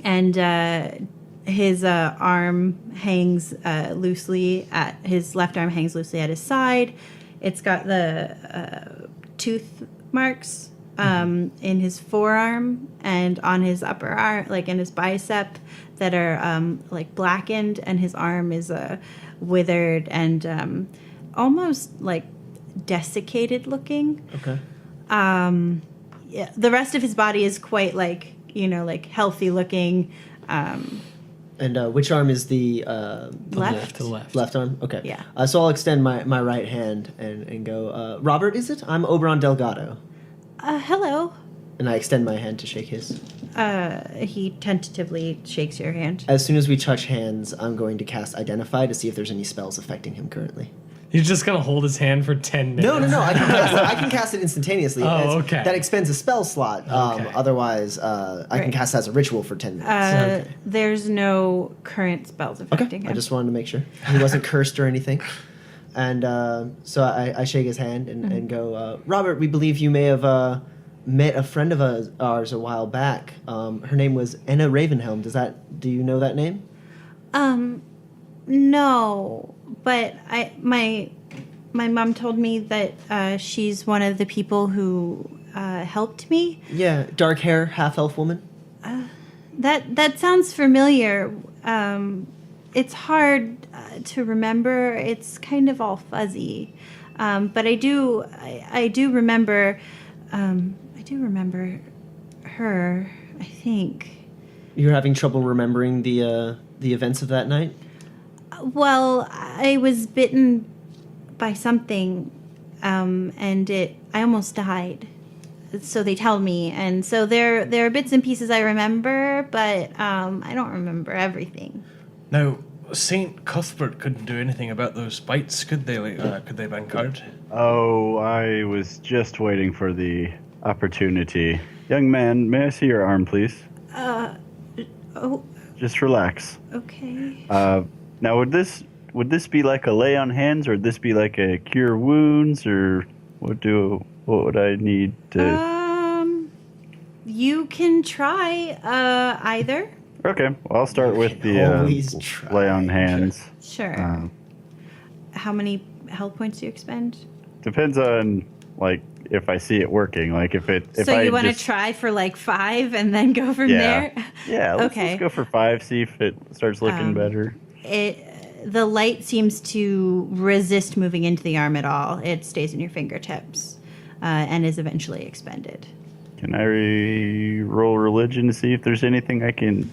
and his arm hangs loosely at his left arm hangs loosely at his side. It's got the tooth marks in his forearm and on his upper arm, like in his bicep, that are like blackened, and his arm is withered and almost like desiccated looking. Okay. Yeah, the rest of his body is quite like healthy looking. And which arm is the Left. To the left. left arm? Okay. Yeah. So I'll extend my right hand and go, Robert, is it? I'm Oberon Delgado. Hello. And I extend my hand to shake his. He tentatively shakes your hand. As soon as we touch hands, I'm going to cast Identify to see if there's any spells affecting him currently. You're just going to hold his hand for 10 minutes? No. I can cast it instantaneously. Oh, okay. That expends a spell slot. Okay. Otherwise, I can cast it as a ritual for 10 minutes. There's no current spells affecting him. I just wanted to make sure he wasn't cursed or anything. And so I shake his hand and go, Robert, we believe you may have met a friend of ours a while back. Her name was Enna Ravenhelm. Do you know that name? No, but my mom told me that she's one of the people who helped me. Yeah, dark hair, half elf woman. That sounds familiar. It's hard to remember. It's kind of all fuzzy, but I do remember. I do remember her. I think. You're having trouble remembering the events of that night? Well, I was bitten by something, and I almost died. So they tell me, and so there are bits and pieces I remember, but I don't remember everything. Now, Saint Cuthbert couldn't do anything about those bites, could they? Could they, Bankard? Oh, I was just waiting for the opportunity. Young man, may I see your arm, please? Oh, Just relax. okay. Now, would this be like a lay on hands, or would this be like a cure wounds, or what would I need to? You can try either. Okay, well, I'll start with the always try. lay on hands. Sure. How many health points do you expend? Depends on like if I see it working. Like if So I you want to just- try for like 5 and then go from Yeah. there? Yeah, let's Okay. go for 5. See if it starts looking better. The light seems to resist moving into the arm at all. It stays in your fingertips and is eventually expended. Can I roll religion to see if there's anything I can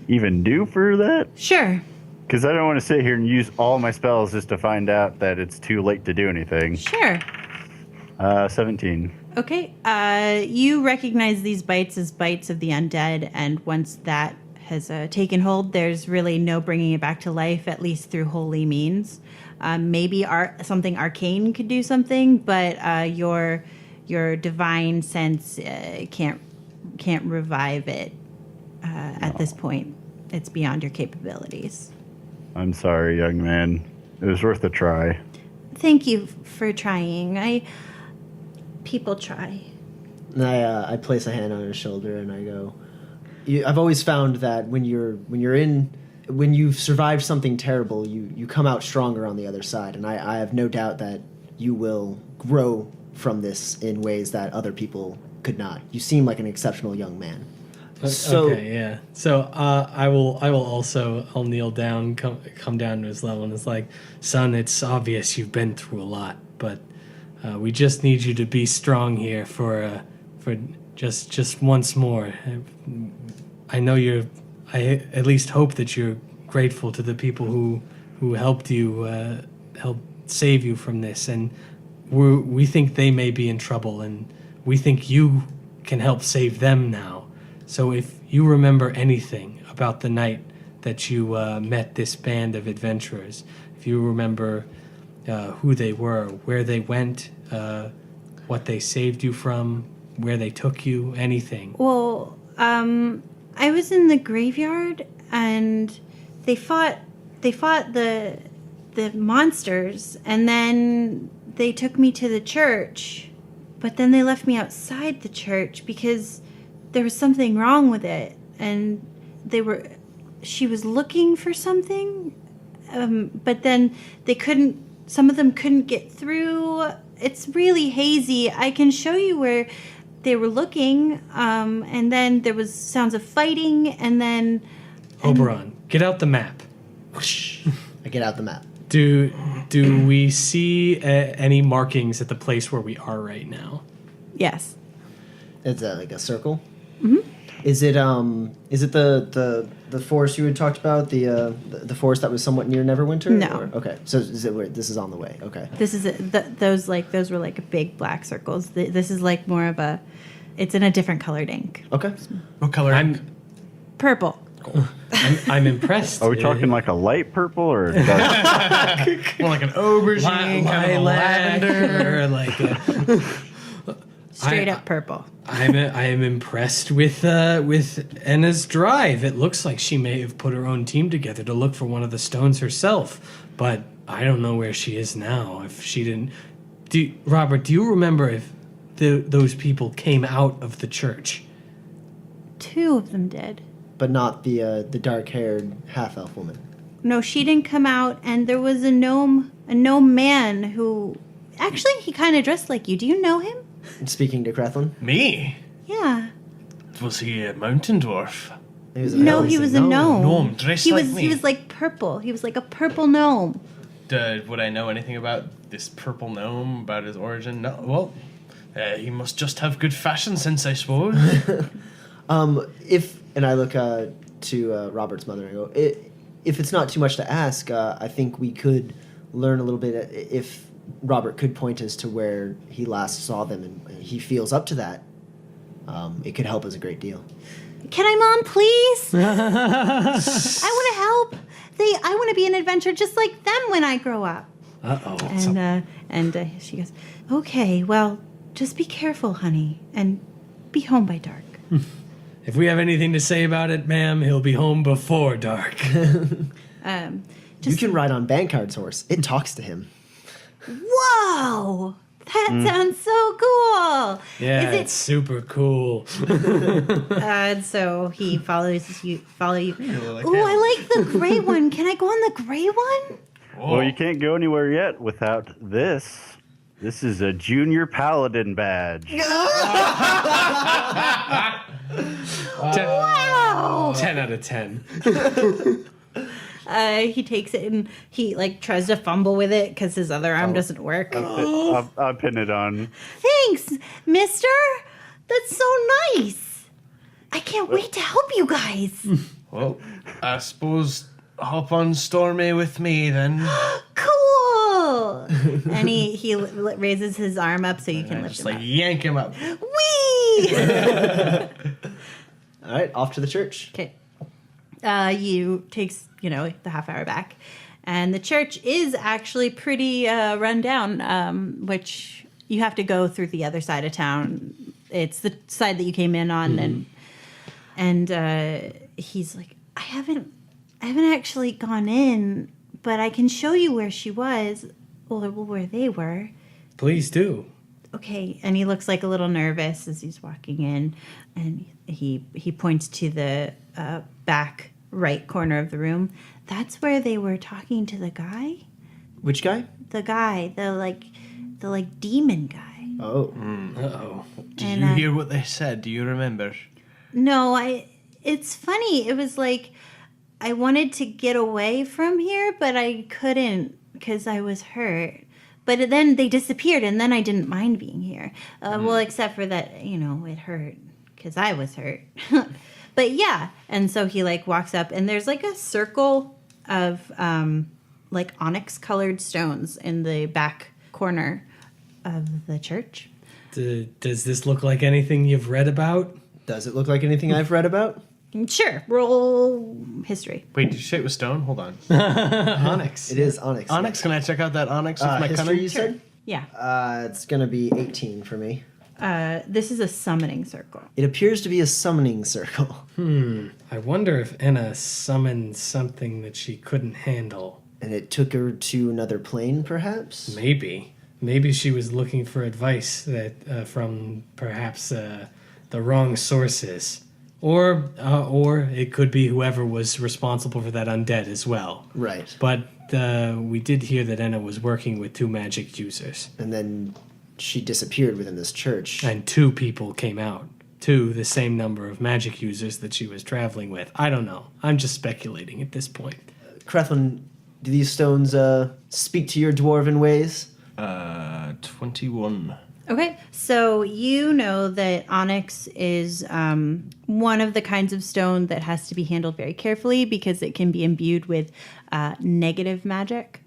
even do for that? Sure. Because I don't want to sit here and use all my spells just to find out that it's too late to do anything. Sure. 17. Okay. You recognize these bites as bites of the undead, and once that has taken hold, there's really no bringing it back to life, at least through holy means. Maybe something arcane could do something, but your divine sense can't revive it at this point. It's beyond your capabilities. I'm sorry, young man. It was worth a try. Thank you for trying. People try. And I place a hand on his shoulder and I go, I've always found that when you've survived something terrible, you come out stronger on the other side. And I have no doubt that you will grow from this in ways that other people could not. You seem like an exceptional young man. So, okay, yeah. So I'll kneel down, come down to his level, and it's like, son, it's obvious you've been through a lot, but we just need you to be strong here for just once more. I know I at least hope that you're grateful to the people who helped you, helped save you from this, and we think they may be in trouble, and we think you can help save them now. So if you remember anything about the night that you met this band of adventurers, if you remember who they were, where they went, what they saved you from, where they took you, anything. Well, I was in the graveyard, and they fought the monsters, and then they took me to the church, but then they left me outside the church because there was something wrong with it, and she was looking for something, but then some of them couldn't get through. It's really hazy. I can show you where they were looking, and then there was sounds of fighting, and then... Oberon, get out the map. I get out the map. Do we see any markings at the place where we are right now? Yes. It's like a circle. Mm-hmm. Is it the forest you had talked about, the forest that was somewhat near Neverwinter? No. Okay, so is it where this is on the way? Okay. This is those were like big black circles. This is like more of it's in a different colored ink. Okay. What color? Purple. I'm impressed. Are we talking like a light purple or dark? More like an aubergine, kind of a lavender. Like Straight up purple. I am impressed with Enna's drive. It looks like she may have put her own team together to look for one of the stones herself, but I don't know where she is now. If she didn't, Robert, do you remember if those people came out of the church? 2 of them did. But not the dark-haired half-elf woman. No, she didn't come out, and there was a gnome man who... Actually, he kind of dressed like you. Do you know him? Speaking to Crethlin? Me? Yeah. Was he a mountain dwarf? He was He was a gnome. Gnome dressed He like was me. he was like purple. He was like a purple gnome. Would I know anything about this purple gnome, about his origin? No. Well, he must just have good fashion sense, I suppose. And I look to Robert's mother and go, if it's not too much to ask, I think we could learn a little bit if Robert could point us to where he last saw them, and he feels up to that. It could help us a great deal. Can I, Mom, please? I want to help. I want to be an adventurer just like them when I grow up. Uh-oh. And she goes, okay, well, just be careful, honey, and be home by dark. If we have anything to say about it, ma'am, he'll be home before dark. You can ride on Bankard's horse. It talks to him. Whoa! That sounds so cool. Yeah, it's super cool. And so he follow you. Like Oh, I like the gray one. Can I go on the gray one? Well, you can't go anywhere yet without this. This is a junior paladin badge. Wow! 10 out of 10. He takes it and he tries to fumble with it because his other arm doesn't work. I'll pin it on. Thanks, mister. That's so nice. I can't wait to help you guys. Well, I suppose hop on Stormy with me then. Cool. And he raises his arm up so you can lift Just him like up. yank him up. Whee! All right, off to the church. Okay. You takes, the half hour back. And the church is actually pretty run down, which you have to go through the other side of town. It's the side that you came in on. And he's like, I haven't actually gone in, but I can show you where she was, or where they were. Please do. Okay, and he looks like a little nervous as he's walking in, and he points to the back right corner of the room. That's where they were talking to the guy. Which guy? The guy, the demon guy. Oh. Uh-oh. Did you hear what they said? Do you remember? No, it's funny. It was like I wanted to get away from here, but I couldn't because I was hurt. But then they disappeared, and then I didn't mind being here. Well, except for that, it hurt because I was hurt. But yeah, and so he walks up, and there's a circle of onyx-colored stones in the back corner of the church. Does this look like anything you've read about? Does it look like anything I've read about? Sure, roll history. Wait, did you say it was stone? Hold on. Onyx. It is onyx. Onyx, can I check out that onyx with my history, cunning? you said? Yeah. It's going to be 18 for me. This is a summoning circle. It appears to be a summoning circle. I wonder if Enna summoned something that she couldn't handle. And it took her to another plane, perhaps? Maybe. Maybe she was looking for advice that from perhaps the wrong sources. Or it could be whoever was responsible for that undead as well. Right. But we did hear that Enna was working with 2 magic users. And then she disappeared within this church. And 2 people came out. 2, the same number of magic users that she was traveling with. I don't know. I'm just speculating at this point. Crethlin, do these stones speak to your dwarven ways? 21. Okay, so you know that onyx is one of the kinds of stone that has to be handled very carefully because it can be imbued with negative magic.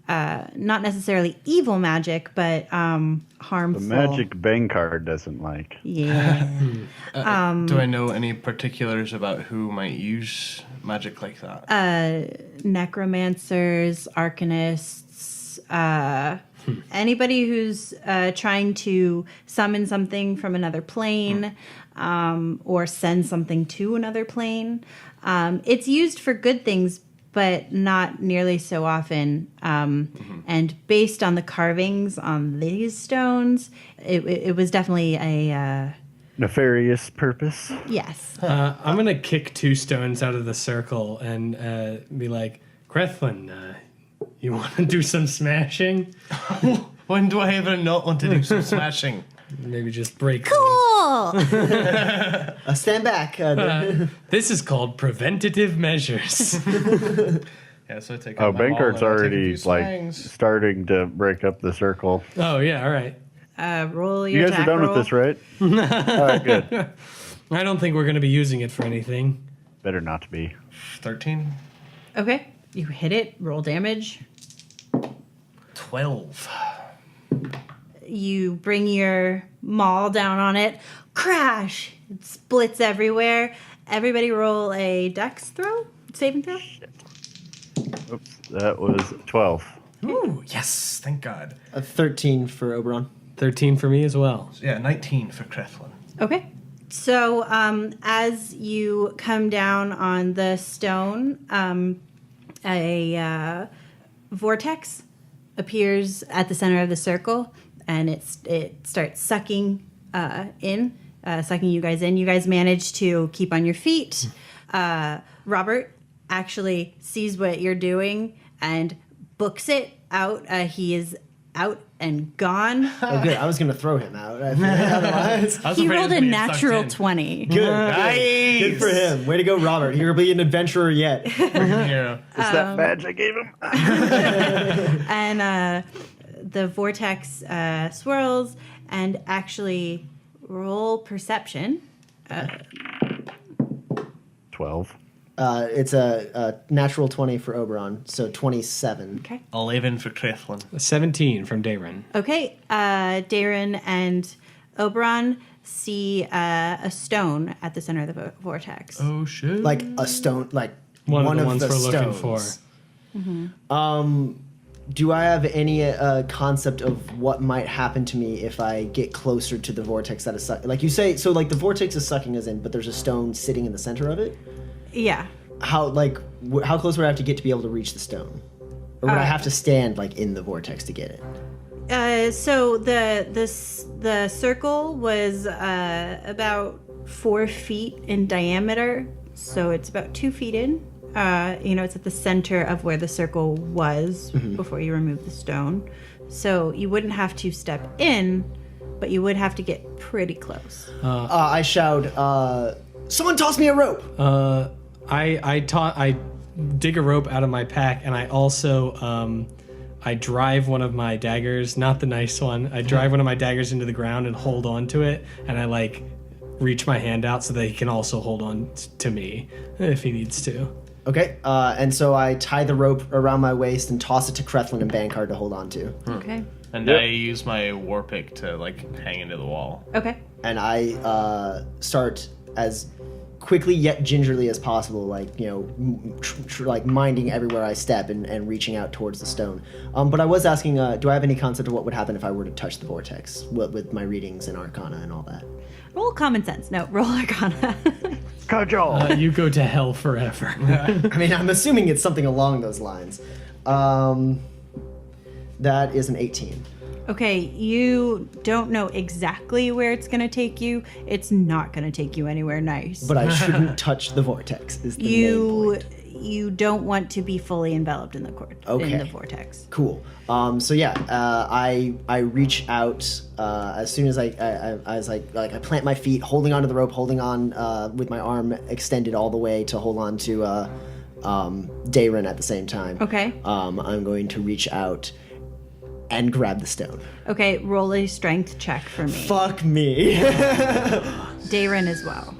Not necessarily evil magic, but harmful. The magic Bankard doesn't like. Yeah. Do I know any particulars about who might use magic like that? Necromancers, arcanists, anybody who's trying to summon something from another plane or send something to another plane. It's used for good things, but not nearly so often. And based on the carvings on these stones, it was definitely a... Nefarious purpose? yes. I'm going to kick 2 stones out of the circle and be like, Crethlin, you want to do some smashing? When do I ever not want to do some smashing? Maybe just break. Cool! Stand back. This is called preventative measures. Yeah, so I take Oh, out my maul Bankard's and I take a already few like swings. starting to break up the circle. Oh, yeah, all right. Roll your You guys are attack done roll. with this, right? All right, good. I don't think we're going to be using it for anything. Better not to be. 13. Okay, you hit it. Roll damage. 12. You bring your maul down on it. Crash! It splits everywhere. Everybody roll a dex throw? Saving throw? Oops, that was 12. Ooh, yes, thank God. 13 for Oberon. 13 for me as well. Yeah, 19 for Crethlin. Okay. So as you come down on the stone, a vortex appears at the center of the circle, and it starts sucking sucking you guys in. You guys manage to keep on your feet. Robert actually sees what you're doing and books it out. He is out and gone. Oh, good. I was going to throw him out. Otherwise. I was He afraid rolled of a being sucked natural in. 20. Good. Nice. Good for him. Way to go, Robert. You'll be an adventurer yet. Yeah. Is that badge I gave him? And the vortex swirls, and actually roll perception. 12. It's a natural 20 for Oberon, so 27. Okay. 11 for Crethlin. 17 from Dayron. Okay. Darren and Oberon see a stone at the center of the vortex. Oh, shit. Like a stone, like One one of of the ones the we're looking stones. for. Do I have any concept of what might happen to me if I get closer to the vortex that is sucking? Like you say, so like the vortex is sucking us in, but there's a stone sitting in the center of it? Yeah. How close would I have to get to be able to reach the stone? Or would I have to stand like in the vortex to get it? So the circle was about 4 feet in diameter, so it's about 2 feet in. It's at the center of where the circle was before you remove the stone. So you wouldn't have to step in, but you would have to get pretty close. I shout, someone toss me a rope! I dig a rope out of my pack, and I also I drive one of my daggers, not the nice one. I drive one of my daggers into the ground and hold on to it, and I like reach my hand out so that he can also hold on to me if he needs to. Okay, and so I tie the rope around my waist and toss it to Crethlin and Bankard to hold on to. Okay. And I use my war pick to like hang into the wall. Okay. And I start as quickly yet gingerly as possible, like, like minding everywhere I step and reaching out towards the stone. But I was asking, do I have any concept of what would happen if I were to touch the vortex with my readings and Arcana and all that? Roll common sense. No, roll Arcana. Cajole! You go to hell forever. I mean, I'm assuming it's something along those lines. That is an 18. Okay, you don't know exactly where it's going to take you. It's not going to take you anywhere nice. But I shouldn't touch the vortex. Is the main point. You don't want to be fully enveloped in the in the vortex. Cool. I reach out as soon as I was I plant my feet, holding onto the rope, holding on with my arm extended all the way to hold on to Dayron at the same time. Okay. I'm going to reach out and grab the stone. Okay, roll a strength check for me. Fuck me. Dayron as well.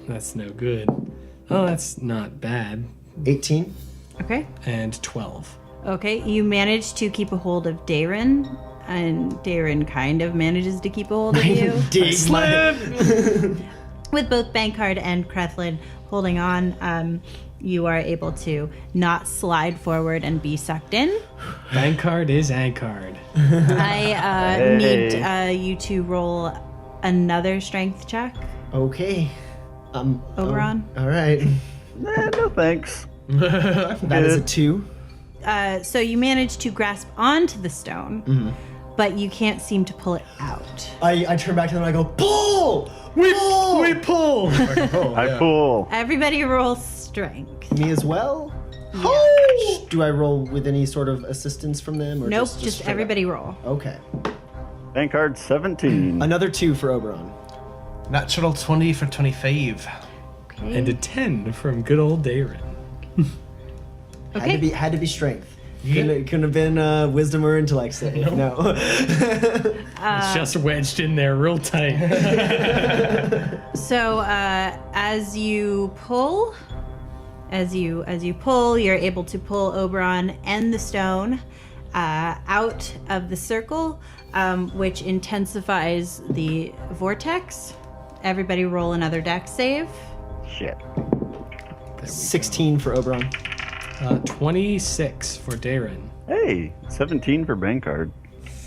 That's no good. Oh, that's not bad. 18. Okay. And 12. Okay, you manage to keep a hold of Dayron, and Dayron kind of manages to keep a hold of you. With both Bankard and Crethlin holding on, you are able to not slide forward and be sucked in. Bankard is Ankard. I need you to roll another strength check. Okay. Oberon. All right. No thanks. That is a 2. So you manage to grasp onto the stone, but you can't seem to pull it out. I turn back to them and I go, pull! We pull. I pull. Everybody roll strength. Me as well? Yeah. Do I roll with any sort of assistance from them? Or Nope, just just straight everybody up? roll. Okay. Bankard 17. Another 2 for Oberon. Natural 20 for 25. Okay. And a 10 from good old Dayron. Okay. Had to be strength. Couldn't have been wisdom or intellect save. No. It's just wedged in there real tight. So as you pull, you're able to pull Oberon and the stone out of the circle, which intensifies the vortex. Everybody roll another dex save. Shit. 16 for Oberon. 26 for Dayron. Hey, 17 for Bankard.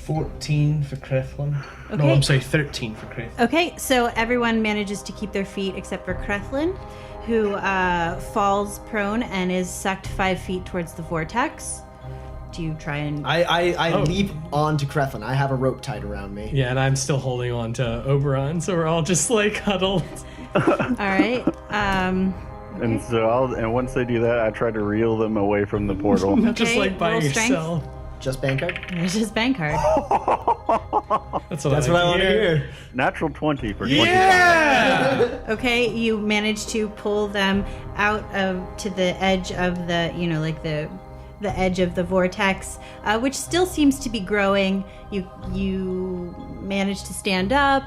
14 for Crethlin. Okay. No, I'm sorry, 13 for Crethlin. Okay, so everyone manages to keep their feet except for Crethlin, who falls prone and is sucked 5 feet towards the vortex. Do you try and... I leap onto Crethlin. I have a rope tied around me. Yeah, and I'm still holding on to Oberon, so we're all just like huddled. All right. And so once they do that, I try to reel them away from the portal. Just like by roll strength. yourself. Just Bankard? It's just Bankard. That's what That's what I want to hear. Natural 20 for 20. Yeah! Okay, you manage to pull them out to the edge of the, the edge of the vortex, which still seems to be growing. You manage to stand up.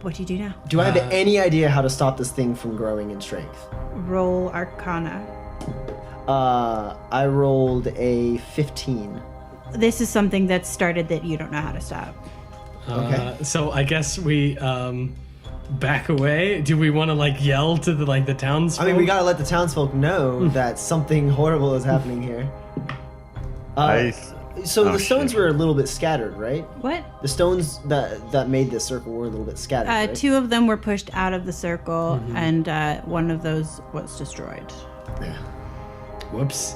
What do you do now? Do I have any idea how to stop this thing from growing in strength? Roll Arcana. I rolled a 15. This is something that started that you don't know how to stop. Okay. So I guess we back away. Do we want to yell to the townsfolk? I mean, we gotta let the townsfolk know that something horrible is happening here. So the stones were a little bit scattered, right? What? The stones that made this circle were a little bit scattered, right? 2 of them were pushed out of the circle, and one of those was destroyed. Yeah. Whoops.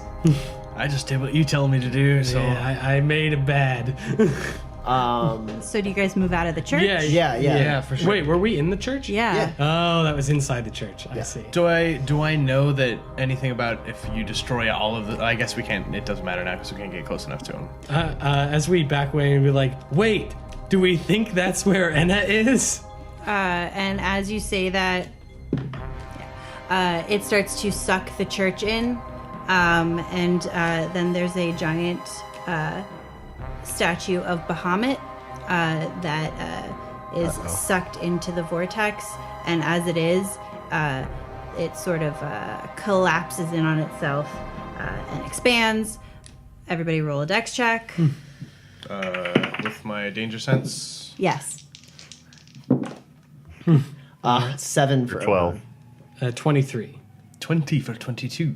I just did what you tell me to do, so... Yeah, I made a bad. So do you guys move out of the church? Yeah, for sure. Wait, were we in the church? Yeah. Oh, that was inside the church. I see. Do I know that anything about if you destroy all of the... I guess we can't... It doesn't matter now because we can't get close enough to him. As we back away and be like, wait, do we think that's where Enna is? And as you say that, it starts to suck the church in. And then there's a giant statue of Bahamut that is sucked into the vortex. And as it is, it sort of collapses in on itself and expands. Everybody roll a dex check. With my danger sense. Yes. 7 for 12. 23. 20 for 22.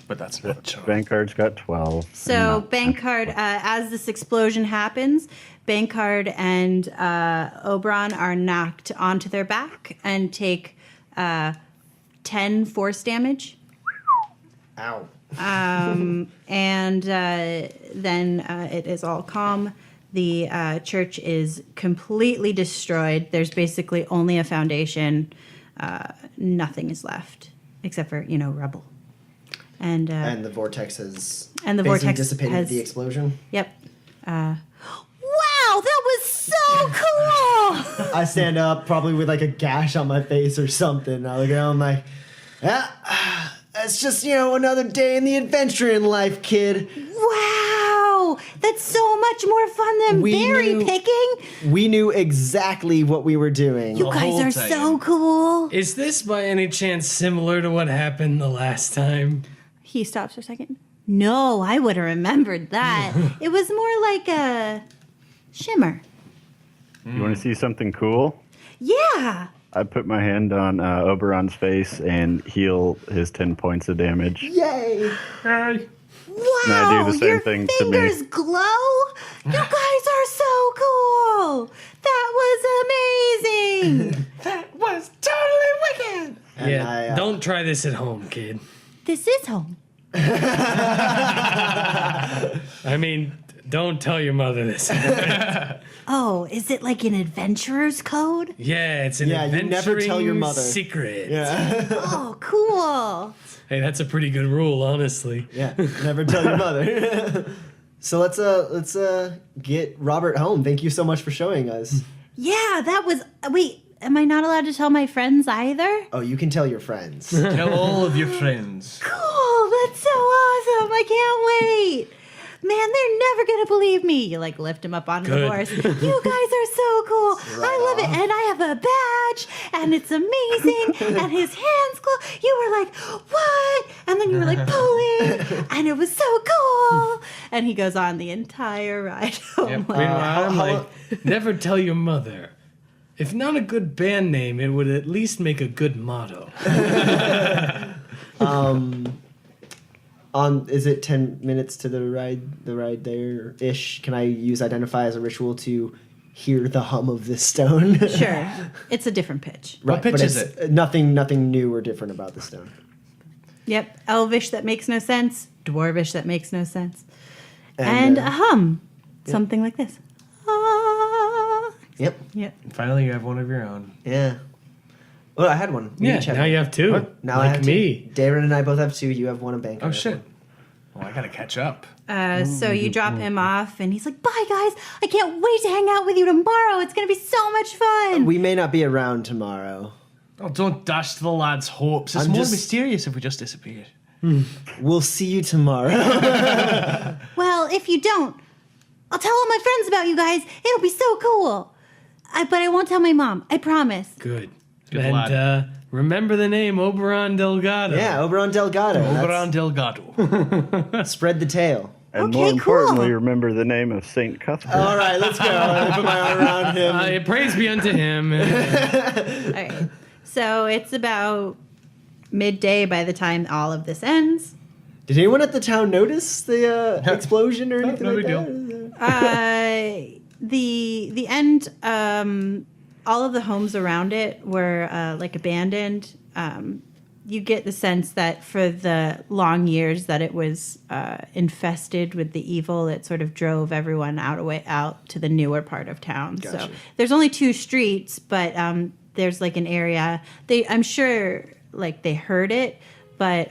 But that's not charm. Bankard's got 12. So Bankard, as this explosion happens, Bankard and Oberon are knocked onto their back and take 10 force damage. Ow. And then it is all calm. The church is completely destroyed. There's basically only a foundation. Nothing is left except for, rubble. And the vortex has and the basically vortex dissipated has, with the explosion. Yep. Wow, that was so cool! I stand up, probably with like a gash on my face or something. I look at him, I'm like, it's just, another day in the adventuring life, kid. Wow, that's so much more fun than berry picking. We knew exactly what we were doing. You guys are so cool. Is this by any chance similar to what happened the last time? He stops for a second. No, I would have remembered that. It was more like a shimmer. You want to see something cool? Yeah. I put my hand on Oberon's face and heal his 10 points of damage. Yay! Wow, And I do the same your thing to me. fingers glow. You guys are so cool. That was amazing. That was totally wicked. Yeah, don't try this at home, kid. This is home. I mean, don't tell your mother this. Oh, is it like an adventurer's code? Yeah, it's an you adventuring never tell your mother. secret. Yeah. Oh, cool. Hey, that's a pretty good rule, honestly. Yeah, never tell your mother. So let's get Robert home. Thank you so much for showing us. Yeah, that was... Wait, am I not allowed to tell my friends either? Oh, you can tell your friends. Tell all of your friends. Cool, that's so awesome. I can't wait. Man, they're never going to believe me. You lift him up onto the Good. horse. You guys are so cool. I love it. And I have a badge and it's amazing. And his hands glow. You were like, what? And then you were like pulling. And it was so cool. And he goes on the entire ride home. I'm like, never tell your mother. If not a good band name, it would at least make a good motto. Is it 10 minutes to the ride there ish? Can I use identify as a ritual to hear the hum of this stone? Sure. It's a different pitch. Right, What pitch but is it's it? Nothing new or different about the stone. Yep. Elvish that makes no sense. Dwarvish that makes no sense. And a hum. Something like this. Ah. Yep. Yep. Finally, you have one of your own. Yeah. Well, I had one. We Yeah, each had now one. you have two. Now I like have me. two. Darren and I both have two. You have one, and Bank. Oh, shit. Well, I gotta catch up. So you drop him off, and he's like, bye, guys. I can't wait to hang out with you tomorrow. It's going to be so much fun. We may not be around tomorrow. Oh, don't dash the lad's hopes. It's I'm more just- mysterious if we just disappear. We'll see you tomorrow. Well, if you don't, I'll tell all my friends about you guys. It'll be so cool. But I won't tell my mom. I promise. Good. Good and lad. remember the name Oberon Delgado. Yeah, Oberon Delgado. Oberon Delgado. Spread the tail. And Okay, more importantly, cool. remember the name of Saint Cuthbert. All right, let's go. I put my arm around him. Praise be unto him. All right. So it's about midday by the time all of this ends. Did anyone at the town notice the explosion or anything no like big that? The end. All of the homes around it were abandoned. You get the sense that for the long years that it was infested with the evil, it sort of drove everyone out to the newer part of town. Gotcha. So there's only 2 streets, but there's an area. I'm sure they heard it, but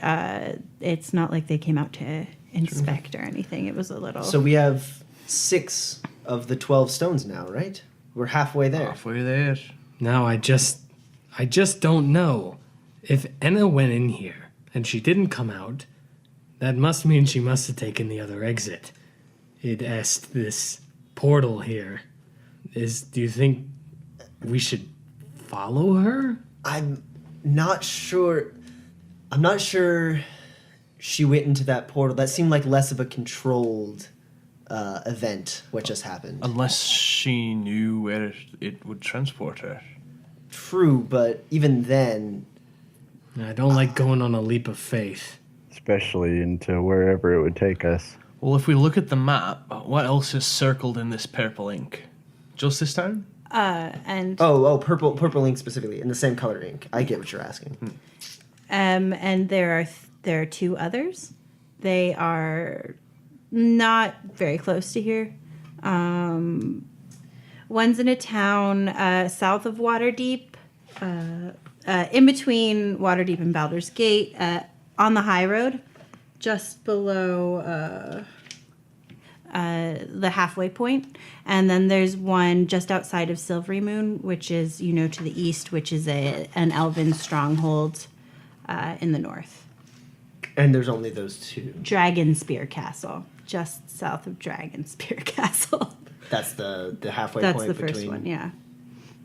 it's not like they came out to inspect or anything. It was a little. So we have 6 of the 12 stones now, right? We're halfway there. Halfway there. Now I just don't know. If Enna went in here and she didn't come out, that must mean she must have taken the other exit. It asked this portal here. Do you think we should follow her? I'm not sure. I'm not sure she went into that portal. That seemed like less of a controlled event, what just happened. Unless she knew where it would transport her. True, but even then, I don't like going on a leap of faith. Especially into wherever it would take us. Well, if we look at the map, what else is circled in this purple ink? Just this town? and purple ink specifically in the same color ink. I get what you're asking. and there are 2 others. They are not very close to here. One's in a town south of Waterdeep, in between Waterdeep and Baldur's Gate, on the high road, just below the halfway point. And then there's one just outside of Silvery Moon, which is, to the east, which is an elven stronghold in the north. And there's only those two. Dragonspear Castle, just south of Dragonspear Castle. That's the halfway That's point the between... first one, yeah.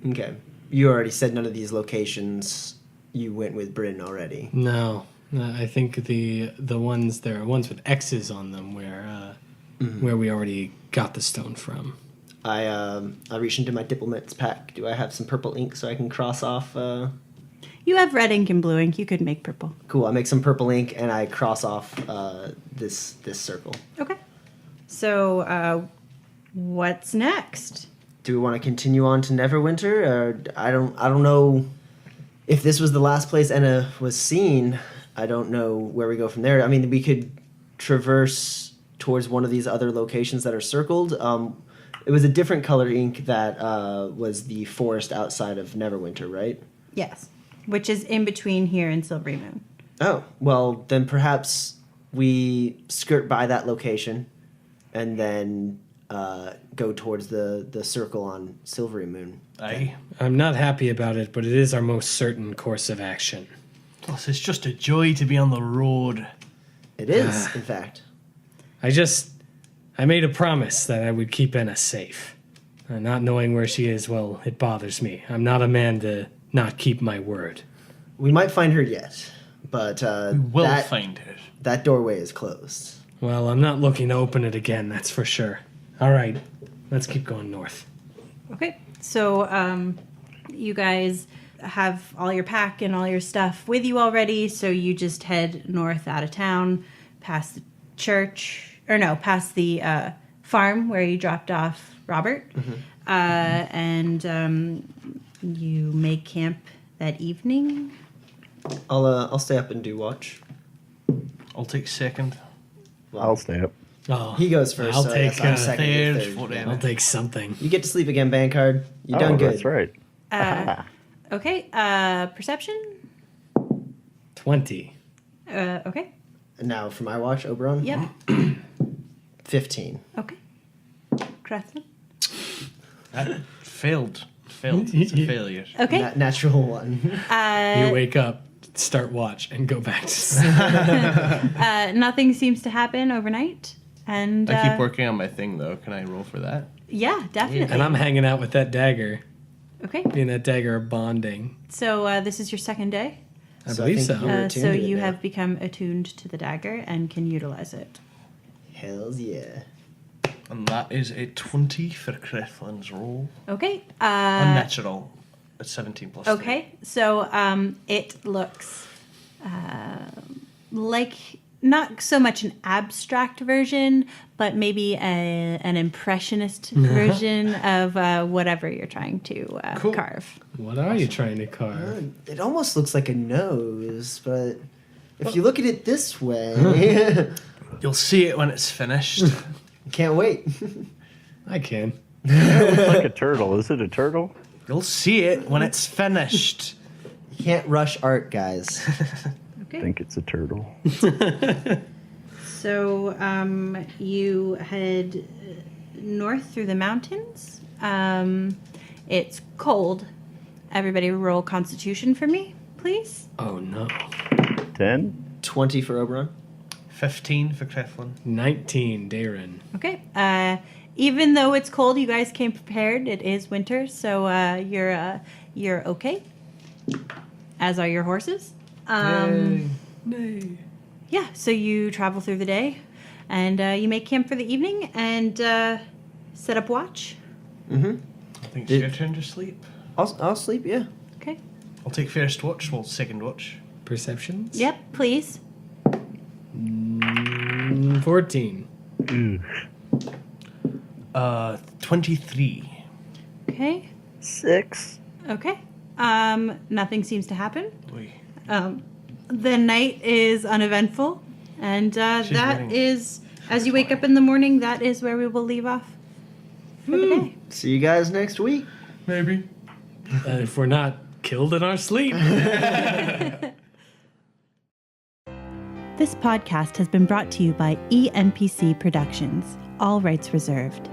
Okay. You already said none of these locations you went with Bryn already. No, I think there are ones with X's on them where we already got the stone from. I reached into my diplomat's pack. Do I have some purple ink so I can cross off? You have red ink and blue ink. You could make purple. Cool. I make some purple ink and I cross off this circle. Okay. So, what's next? Do we want to continue on to Neverwinter? Or I don't know if this was the last place Enna was seen. I don't know where we go from there. I mean, we could traverse towards one of these other locations that are circled. It was a different color ink that was the forest outside of Neverwinter, right? Yes. Which is in between here and Silvery Moon. Oh, well, then perhaps we skirt by that location and then go towards the circle on Silvery Moon. Aye. I'm not happy about it, but it is our most certain course of action. Plus, it's just a joy to be on the road. It is, in fact. I made a promise that I would keep Enna safe. Not knowing where she is, well, it bothers me. I'm not a man to not keep my word. We might find her yet, but We will find her. that doorway is closed. Well, I'm not looking to open it again, that's for sure. All right, let's keep going north. Okay. So, you guys have all your pack and all your stuff with you already, so you just head north out of town, past the church, past the farm where you dropped off Robert, and you make camp that evening. I'll stay up and do watch. I'll take second. I'll stay up. Oh, He goes first. I'll so take yes, I'm second. you're third, third. whatever. I'll take something. You get to sleep again, Bankard. You done good. That's right. Okay. Perception. 20. Okay. And now for my watch, Oberon. Yep. 15. Okay. Craftsman. Failed. It's a failure. Okay. Natural one. You wake up, start watch, and go back to sleep. Nothing seems to happen overnight, and I keep working on my thing, though. Can I roll for that? Yeah, definitely. And I'm hanging out with that dagger. Okay. Me and that dagger are bonding. So this is your second day. I So I believe think so. you're attuned So to it you now. have become attuned to the dagger and can utilize it. Hells yeah. And that is a 20 for Creflin's roll. Okay. Unnatural. It's 17 plus 3. Okay. So it looks like not so much an abstract version, but maybe an impressionist version of whatever you're trying to Cool. carve. What are you trying to carve? It almost looks like a nose, but if you look at it this way, You'll see it when it's finished. can't wait. I can. It's like a turtle. Is it a turtle? You'll see it when it's finished. You can't rush art, guys. I Okay. think it's a turtle. So you head north through the mountains. It's cold. Everybody roll Constitution for me, please. Oh no. 10? 20 for Oberon. 15 for Creflin. 19, Darren. Okay. Even though it's cold, you guys came prepared. It is winter, so you're okay. As are your horses. Nay. Yeah. So you travel through the day, and you make camp for the evening, and set up watch. Mm-hmm. I think it's your turn to sleep. I'll sleep, yeah. Okay. I'll take first watch, well, second watch. Perceptions? Yep. Please. 14. 23. Okay. 6. Okay. Nothing seems to happen. Oy. The night is uneventful, and that winning. is, as you wake up in the morning, that is where we will leave off. for the day. See you guys next week. Maybe. If we're not killed in our sleep. This podcast has been brought to you by ENPC Productions. All rights reserved.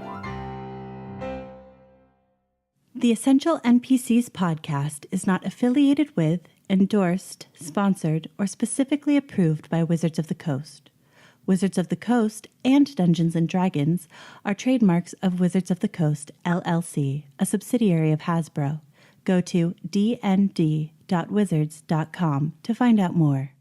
The Essential NPCs podcast is not affiliated with, endorsed, sponsored, or specifically approved by Wizards of the Coast. Wizards of the Coast and Dungeons & Dragons are trademarks of Wizards of the Coast, LLC, a subsidiary of Hasbro. Go to dnd.wizards.com to find out more.